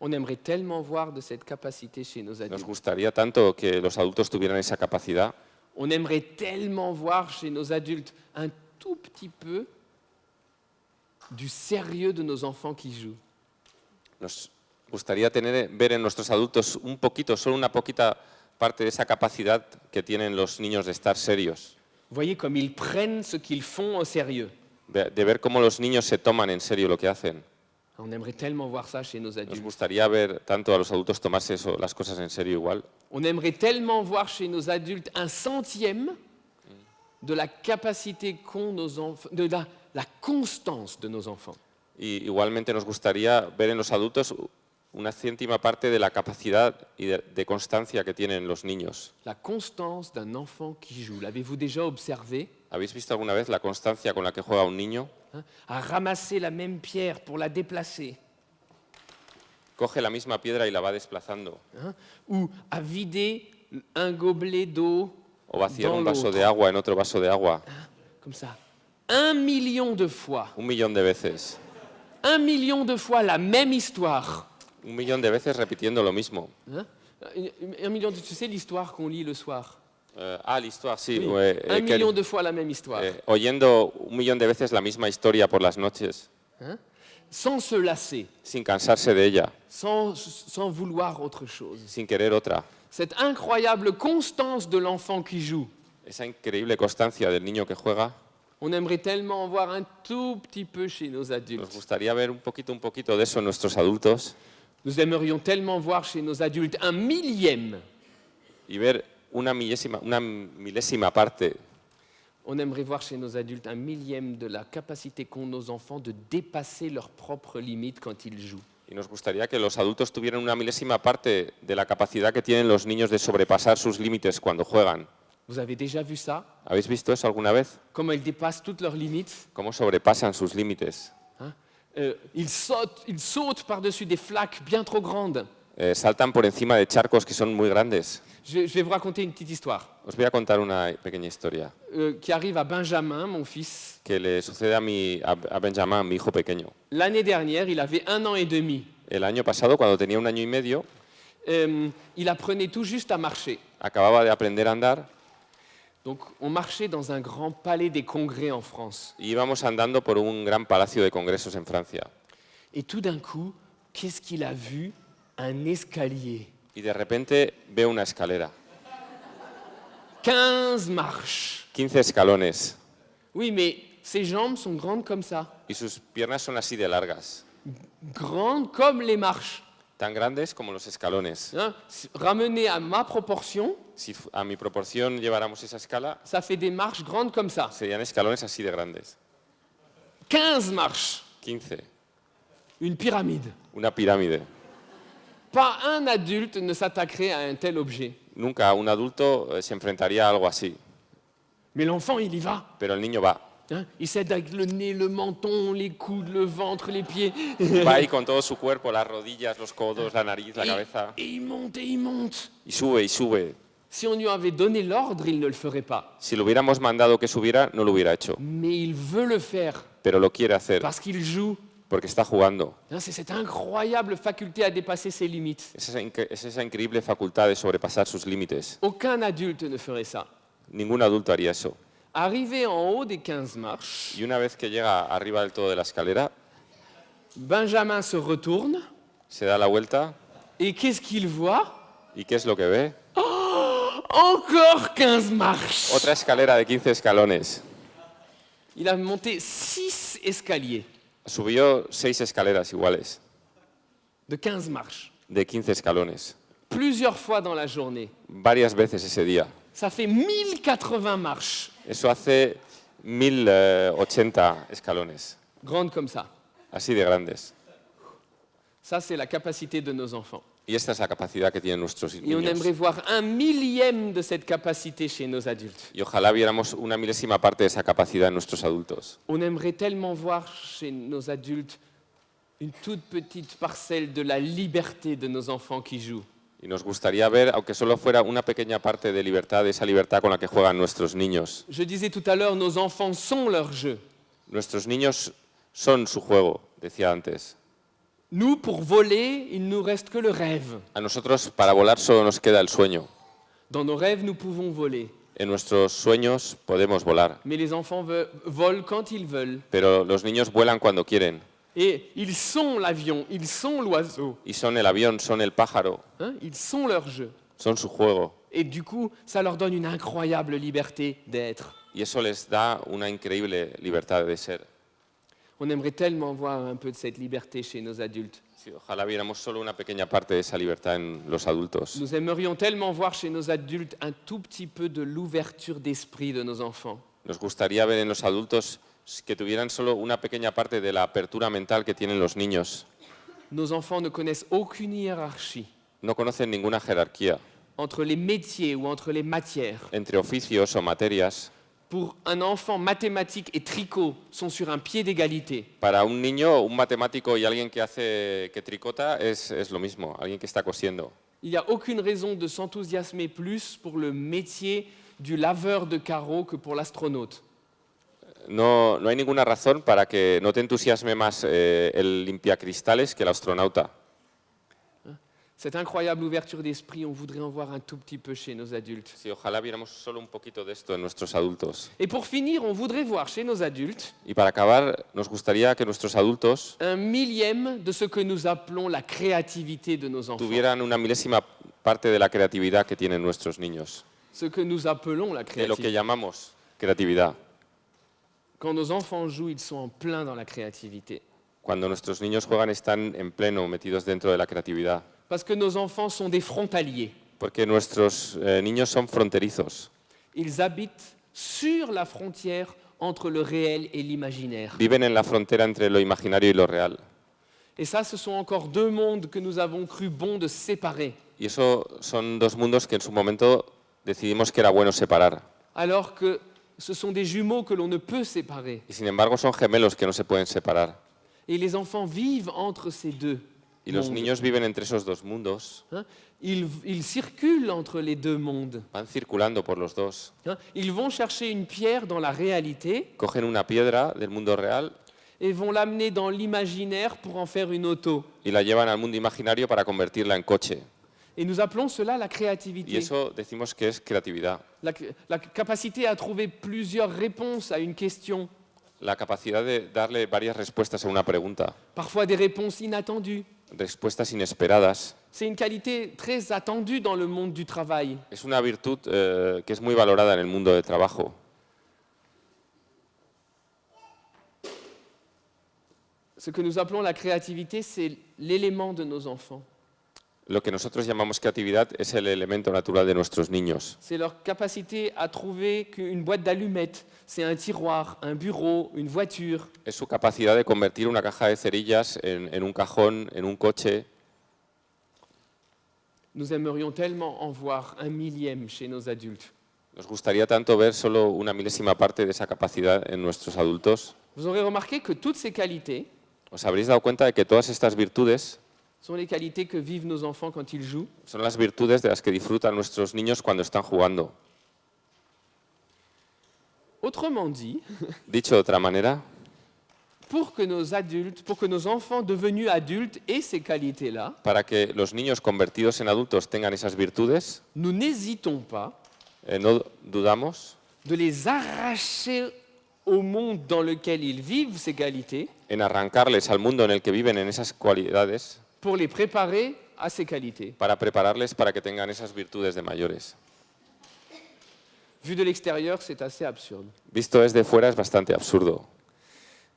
Speaker 1: On aimerait tellement voir de cette capacité chez nos
Speaker 2: Nos
Speaker 1: adultes.
Speaker 2: gustaría tanto que los adultos tuvieran esa capacidad.
Speaker 1: On aimerait tellement voir chez nos adultes un tout petit peu du sérieux de nos enfants qui jouent.
Speaker 2: Nos gustaría ver en nuestros adultos un poquito, solo una poquita parte de esa capacidad que tienen los niños de estar serios.
Speaker 1: Vous voyez comme ils prennent ce qu'ils font au sérieux.
Speaker 2: De ver cómo los niños se toman en serio lo que hacen.
Speaker 1: On aimerait tellement voir ça chez nos
Speaker 2: Nos
Speaker 1: adultes.
Speaker 2: gustaría ver tanto a los adultos tomarse las cosas en serio igual.
Speaker 1: On aimerait tellement voir chez nos adultes un centième de la capacité qu'ont nos enfants, de la constance de nos enfants.
Speaker 2: Y igualmente nos gustaría ver en los adultos una céntima parte de la capacidad y de constancia que tienen los niños.
Speaker 1: La constance d'un enfant qui joue. L'avez-vous déjà observé?
Speaker 2: ¿Habéis visto alguna vez la constancia con la que juega un niño?
Speaker 1: À ramasser la même pierre pour la déplacer.
Speaker 2: Coge la misma piedra y la va desplazando.
Speaker 1: Ou à vider un gobelet d'eau
Speaker 2: O vaciar
Speaker 1: dans
Speaker 2: un vaso
Speaker 1: l'autre.
Speaker 2: de agua en otro vaso de agua.
Speaker 1: Comme ça. 1 million de fois.
Speaker 2: 1 millón de veces.
Speaker 1: 1 million de fois la même histoire.
Speaker 2: 1 millón de veces repitiendo lo mismo.
Speaker 1: 1 million, tu sais l'histoire qu'on lit le soir?
Speaker 2: L'histoire, sí.
Speaker 1: Oui. 1 million de fois la même histoire.
Speaker 2: Oyendo 1 millón de veces la misma historia por las noches,
Speaker 1: Sans se lasser,
Speaker 2: sin cansarse de ella,
Speaker 1: sans vouloir autre chose.
Speaker 2: sin querer otra.
Speaker 1: Cette incroyable constance de l'enfant qui joue.
Speaker 2: Esa increíble constancia del niño que juega,
Speaker 1: On aimerait tellement en voir un tout petit peu chez nos
Speaker 2: nos
Speaker 1: adultes.
Speaker 2: gustaría ver un poquito de eso en nuestros adultos
Speaker 1: Nous aimerions tellement voir chez nos adultes un millième.
Speaker 2: y ver una milésima parte.
Speaker 1: On aimerait voir chez nos adultes un millième de la capacité qu'ont nos enfants de dépasser leurs propres limites quand ils jouent.
Speaker 2: Y nos gustaría que los adultos tuvieran una milésima parte de la capacidad que tienen los niños de sobrepasar sus límites cuando juegan.
Speaker 1: Vous avez déjà vu ça?
Speaker 2: ¿Habéis visto eso alguna vez?
Speaker 1: Comment ils dépassent toutes leurs limites?
Speaker 2: ¿Cómo sobrepasan sus límites?
Speaker 1: Ils sautent par-dessus des flaques bien trop grandes.
Speaker 2: Saltan por encima de charcos que son muy grandes.
Speaker 1: Je vais vous raconter une petite histoire
Speaker 2: Os voy a contar una pequeña historia
Speaker 1: qui arrive à Benjamin, mon fils.
Speaker 2: que le sucede a Benjamin, mi hijo pequeño.
Speaker 1: L'année dernière, il avait 1 an et demi.
Speaker 2: El año pasado, cuando tenía 1 año y medio,
Speaker 1: Il apprenait tout juste à marcher.
Speaker 2: acababa de aprender a andar
Speaker 1: Donc, on marchait dans un grand palais des congrès en France.
Speaker 2: y íbamos andando por un gran palacio de congresos en Francia.
Speaker 1: Et tout d'un coup, qu'est-ce qu'il a vu? Un escalier.
Speaker 2: Y de repente veo una escalera,
Speaker 1: 15 marches.
Speaker 2: 15 escalones,
Speaker 1: Oui, mais ses jambes sont grandes comme ça.
Speaker 2: y sus piernas son así de largas,
Speaker 1: Grandes comme les marches.
Speaker 2: tan grandes como los escalones.
Speaker 1: Hein? Ramené à ma proportion,
Speaker 2: Si a mi proporción lleváramos esa escala,
Speaker 1: ça fait des marches grandes comme ça.
Speaker 2: serían escalones así de grandes.
Speaker 1: 15 marches.
Speaker 2: 15,
Speaker 1: Une pyramide.
Speaker 2: una pirámide.
Speaker 1: Pas un adulte ne s'attaquerait à un tel objet.
Speaker 2: Nunca un adulto se enfrentaría a algo así,
Speaker 1: Mais l'enfant, il y va.
Speaker 2: pero el niño va.
Speaker 1: Hein? Il s'aide avec le nez, le menton, les coudes, le ventre, les pieds.
Speaker 2: Va ahí con todo su cuerpo, las rodillas, los codos, la nariz, la cabeza,
Speaker 1: Et il monte et il monte.
Speaker 2: y sube y sube.
Speaker 1: Si on lui avait donné l'ordre, il ne le ferait pas.
Speaker 2: Si le hubiéramos mandado que subiera, no lo hubiera hecho.
Speaker 1: Mais il veut le faire.
Speaker 2: pero lo quiere hacer
Speaker 1: parce qu'il joue.
Speaker 2: porque está jugando.
Speaker 1: C'est cette incroyable faculté à dépasser ses limites.
Speaker 2: Es esa increíble facultad de sobrepasar sus límites.
Speaker 1: Aucun adulte ne ferait ça.
Speaker 2: Ningún adulto haría eso.
Speaker 1: Arrivé en haut des 15 marches,
Speaker 2: Y una vez que llega arriba del todo de la escalera,
Speaker 1: Benjamin se retourne
Speaker 2: se da la vuelta
Speaker 1: et qu'est-ce qu'il voit?
Speaker 2: y ¿qué es lo que ve?
Speaker 1: Encore 15 marches.
Speaker 2: Otra escalera de 15 escalones.
Speaker 1: Il a monté 6 escaliers
Speaker 2: Subió 6 escaleras iguales,
Speaker 1: de 15 marches,
Speaker 2: de 15 escalones,
Speaker 1: plusieurs fois dans la journée.
Speaker 2: varias veces ese día.
Speaker 1: Ça fait 1080 marches,
Speaker 2: Eso hace 1080 escalones,
Speaker 1: grandes comme ça.
Speaker 2: así de grandes.
Speaker 1: Ça, c'est la capacité de nos enfants.
Speaker 2: Y esta es la capacidad que tienen nuestros
Speaker 1: Et on
Speaker 2: niños.
Speaker 1: aimerait voir 1/1000e de cette capacité chez nos adultes.
Speaker 2: Y ojalá viéramos una milésima parte de esa capacidad en nuestros adultos.
Speaker 1: On aimerait tellement voir chez nos adultes une toute petite parcelle de la liberté de nos enfants qui jouent.
Speaker 2: Y nos gustaría ver, aunque solo fuera una pequeña parte de libertad, de esa libertad con la que juegan nuestros niños.
Speaker 1: Je disais tout à l'heure, nos enfants sont leur jeu.
Speaker 2: Nuestros niños son su juego, decía antes.
Speaker 1: Nous, pour voler, il ne nous reste que le rêve.
Speaker 2: A nosotros, para volar, solo nos queda el sueño.
Speaker 1: Dans nos rêves, nous pouvons voler.
Speaker 2: En nuestros sueños podemos volar,
Speaker 1: Mais les enfants volent quand ils veulent.
Speaker 2: pero los niños vuelan cuando quieren.
Speaker 1: Et ils sont l'avion, ils sont l'oiseau.
Speaker 2: Y son el avión, son el pájaro,
Speaker 1: Ils sont leur jeu.
Speaker 2: son su juego.
Speaker 1: Et du coup, ça leur donne une incroyable liberté d'être.
Speaker 2: Y eso les da una increíble libertad de ser.
Speaker 1: On aimerait tellement voir un peu de cette liberté chez nos adultes.
Speaker 2: Sí, ojalá viéramos solo una pequeña parte de esa libertad en los adultos.
Speaker 1: Nous aimerions tellement voir chez nos adultes un tout petit peu de l'ouverture d'esprit de nos enfants.
Speaker 2: Nos gustaría ver en los adultos que tuvieran solo una pequeña parte de la apertura mental que tienen los niños.
Speaker 1: Nos enfants ne connaissent aucune hiérarchie
Speaker 2: No conocen ninguna jerarquía
Speaker 1: entre les métiers ou entre les matières.
Speaker 2: entre oficios o materias.
Speaker 1: Pour un enfant, mathématiques et tricot sont sur un pied d'égalité.
Speaker 2: Para un niño, un matemático y alguien que tricota es lo mismo, alguien que está cosiendo.
Speaker 1: Il n'y a aucune raison de s'enthousiasmer plus pour le métier du laveur de carreaux que pour l'astronaute.
Speaker 2: No hay ninguna razón para que no te entusiasme más el limpiacristales que el astronauta.
Speaker 1: Cette incroyable ouverture d'esprit, on voudrait en voir un tout petit peu chez nos adultes.
Speaker 2: Sí, ojalá viéramos solo un poquito de esto en nuestros adultos.
Speaker 1: Et pour finir, on voudrait voir chez nos adultes
Speaker 2: Y para acabar, nos gustaría que nuestros adultos
Speaker 1: 1/1000e de ce que nous appelons la créativité de nos enfants.
Speaker 2: tuvieran una milésima parte de la creatividad que tienen nuestros niños,
Speaker 1: Ce que nous appelons la
Speaker 2: de lo que
Speaker 1: créativité.
Speaker 2: llamamos creatividad.
Speaker 1: Quand nos enfants jouent, ils sont en plein dans la créativité.
Speaker 2: Cuando nuestros niños juegan están en pleno metidos dentro de la creatividad,
Speaker 1: Parce que nos enfants sont des frontaliers.
Speaker 2: porque nuestros niños son fronterizos.
Speaker 1: Ils habitent sur la frontière entre le réel et l'imaginaire.
Speaker 2: Viven en la frontera entre lo imaginario y lo real.
Speaker 1: Et ça, ce sont encore deux mondes que nous avons cru bon de séparer.
Speaker 2: Y eso son dos mundos que en su momento decidimos que era bueno separar.
Speaker 1: Alors que ce sont des jumeaux que l'on ne peut séparer.
Speaker 2: Y sin embargo son gemelos que no se pueden separar.
Speaker 1: Et les enfants vivent entre ces deux
Speaker 2: Y los
Speaker 1: mondes.
Speaker 2: niños viven entre esos dos mundos,
Speaker 1: Ils circulent entre les deux mondes.
Speaker 2: van circulando por los dos.
Speaker 1: Ils vont chercher une pierre dans la réalité
Speaker 2: Cogen una piedra del mundo real
Speaker 1: et vont l'amener dans l'imaginaire pour en faire une auto.
Speaker 2: y la llevan al mundo imaginario para convertirla en coche.
Speaker 1: Et nous appelons cela la
Speaker 2: Y
Speaker 1: créativité.
Speaker 2: eso decimos que es creatividad.
Speaker 1: La capacité à trouver plusieurs réponses à une question.
Speaker 2: La capacidad de darle varias respuestas a una pregunta,
Speaker 1: Parfois des réponses inattendues.
Speaker 2: respuestas inesperadas.
Speaker 1: C'est une qualité très attendue dans le monde du travail.
Speaker 2: Es una virtud que es muy valorada en el mundo del trabajo.
Speaker 1: Ce que nous appelons la créativité, c'est l'élément de nos enfants.
Speaker 2: Lo que nosotros llamamos creatividad es el elemento natural de nuestros niños.
Speaker 1: C'est leur capacité à trouver qu'une boîte d'allumettes, c'est un tiroir, un bureau, une voiture.
Speaker 2: Es su capacidad de convertir una caja de cerillas en un cajón, en un coche.
Speaker 1: Nous aimerions tellement en voir 1/1000e chez nos adultes.
Speaker 2: Nos gustaría tanto ver solo una milésima parte de esa capacidad en nuestros adultos.
Speaker 1: Vous aurez remarqué que toutes ces qualités
Speaker 2: ¿Os habréis dado cuenta de que todas estas virtudes
Speaker 1: sont les qualités que vivent nos enfants quand ils jouent?
Speaker 2: son las virtudes de las que disfrutan nuestros niños cuando están jugando?
Speaker 1: Autrement dit,
Speaker 2: Dicho de otra manera,
Speaker 1: pour que nos adultes, pour que nos enfants devenus adultes aient ces qualités-là,
Speaker 2: para que los niños convertidos en adultos tengan esas virtudes,
Speaker 1: nous n'hésitons pas
Speaker 2: no dudamos
Speaker 1: de les arracher au monde dans lequel ils vivent ces qualités
Speaker 2: en arrancarles al mundo en el que viven en esas cualidades
Speaker 1: pour les préparer à ces qualités.
Speaker 2: para prepararles para que tengan esas virtudes de mayores.
Speaker 1: Vu de l'extérieur, c'est assez absurde.
Speaker 2: Visto desde fuera es bastante absurdo.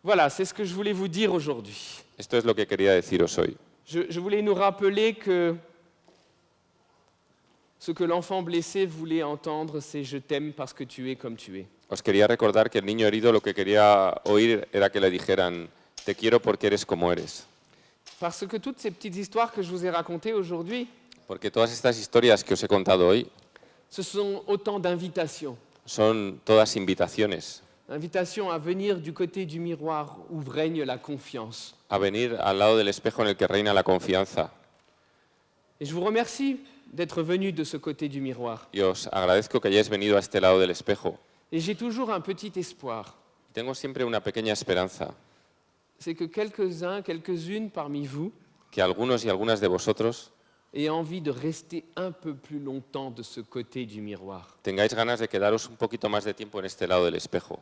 Speaker 1: Voilà, c'est ce que je voulais vous dire aujourd'hui.
Speaker 2: Esto es lo que quería deciros hoy.
Speaker 1: Je voulais nous rappeler que ce que l'enfant blessé voulait entendre, c'est « je t'aime parce que tu es comme tu es ».
Speaker 2: Os quería recordar que el niño herido lo que quería oír era que le dijeran te quiero porque eres como eres.
Speaker 1: Parce que toutes ces petites histoires que je vous ai racontées aujourd'hui,
Speaker 2: Porque todas estas historias que os he contado hoy
Speaker 1: ce sont autant d'invitations.
Speaker 2: son todas invitaciones
Speaker 1: Invitations à venir du côté du miroir où règne la confiance.
Speaker 2: a venir al lado del espejo en el que reina la confianza.
Speaker 1: Et je vous remercie d'être venu de ce côté du miroir.
Speaker 2: Y os agradezco que hayáis venido a este lado del espejo.
Speaker 1: Et j'ai toujours un petit espoir.
Speaker 2: Tengo siempre una pequeña esperanza,
Speaker 1: C'est que quelques-uns, quelques-unes parmi vous
Speaker 2: que algunos y algunas de vosotros
Speaker 1: aient envie de rester un peu plus longtemps de ce côté du miroir.
Speaker 2: tengáis ganas de quedaros un poquito más de tiempo en este lado del espejo.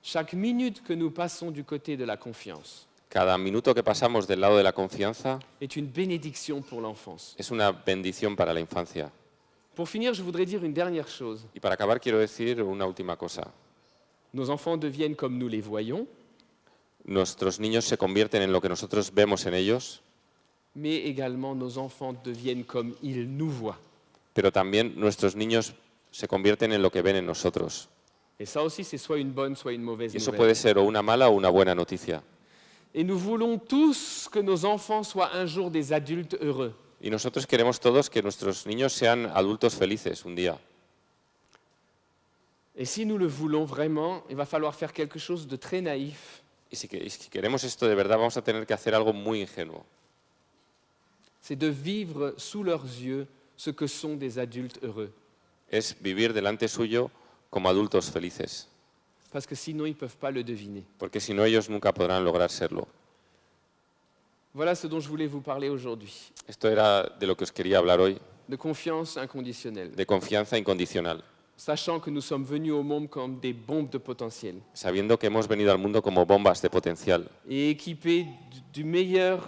Speaker 1: Chaque minute que nous passons du côté de la confiance
Speaker 2: Cada minuto que pasamos del lado de la confianza
Speaker 1: est une bénédiction pour l'enfance.
Speaker 2: es una bendición para la infancia.
Speaker 1: Pour finir, je voudrais dire une dernière chose.
Speaker 2: Y para acabar quiero decir una última cosa.
Speaker 1: Nos enfants deviennent comme nous les voyons,
Speaker 2: Nuestros niños se convierten en lo que nosotros vemos en ellos,
Speaker 1: mais également nos enfants deviennent comme ils nous voient.
Speaker 2: pero también nuestros niños se convierten en lo que ven en nosotros.
Speaker 1: Et ça aussi, c'est soit une bonne, soit une mauvaise
Speaker 2: Y eso
Speaker 1: nouvelle.
Speaker 2: puede ser o una mala o una buena noticia.
Speaker 1: Et nous voulons tous que nos enfants soient un jour des adultes heureux.
Speaker 2: Y nosotros queremos todos que nuestros niños sean adultos felices un día.
Speaker 1: Et si nous le voulons vraiment, il va falloir faire quelque chose de très naïf.
Speaker 2: Y si queremos esto de verdad, vamos a tener que hacer algo muy ingenuo.
Speaker 1: C'est de vivre sous leurs yeux ce que sont des adultes heureux.
Speaker 2: Es vivir delante suyo como adultos felices,
Speaker 1: Parce que sinon, ils ne peuvent pas le deviner.
Speaker 2: porque si no ellos nunca podrán lograr serlo.
Speaker 1: Voilà ce dont je voulais vous parler aujourd'hui.
Speaker 2: Esto era de lo que os quería hablar hoy,
Speaker 1: De confiance inconditionnelle.
Speaker 2: de confianza incondicional,
Speaker 1: Sachant que nous sommes venus au monde comme des bombes de potentiel.
Speaker 2: sabiendo que hemos venido al mundo como bombas de potencial
Speaker 1: Et équipés du meilleur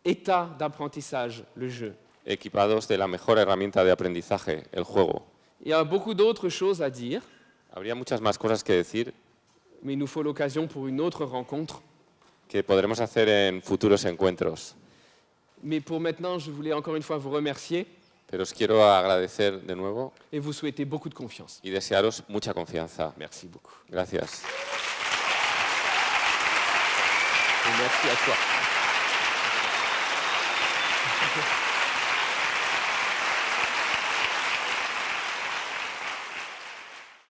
Speaker 1: état d'apprentissage, le jeu.
Speaker 2: equipados de la mejor herramienta de aprendizaje, el juego.
Speaker 1: Il y a beaucoup d'autres choses à dire,
Speaker 2: Habría muchas más cosas que decir
Speaker 1: mais il nous faut l'occasion pour une autre rencontre.
Speaker 2: que podremos hacer en futuros encuentros,
Speaker 1: Mais pour maintenant, je voulais encore une fois vous remercier
Speaker 2: pero os quiero agradecer de nuevo
Speaker 1: et vous souhaiter beaucoup de confiance.
Speaker 2: y desearos mucha confianza.
Speaker 1: Merci beaucoup.
Speaker 2: Gracias.
Speaker 1: Et merci à toi.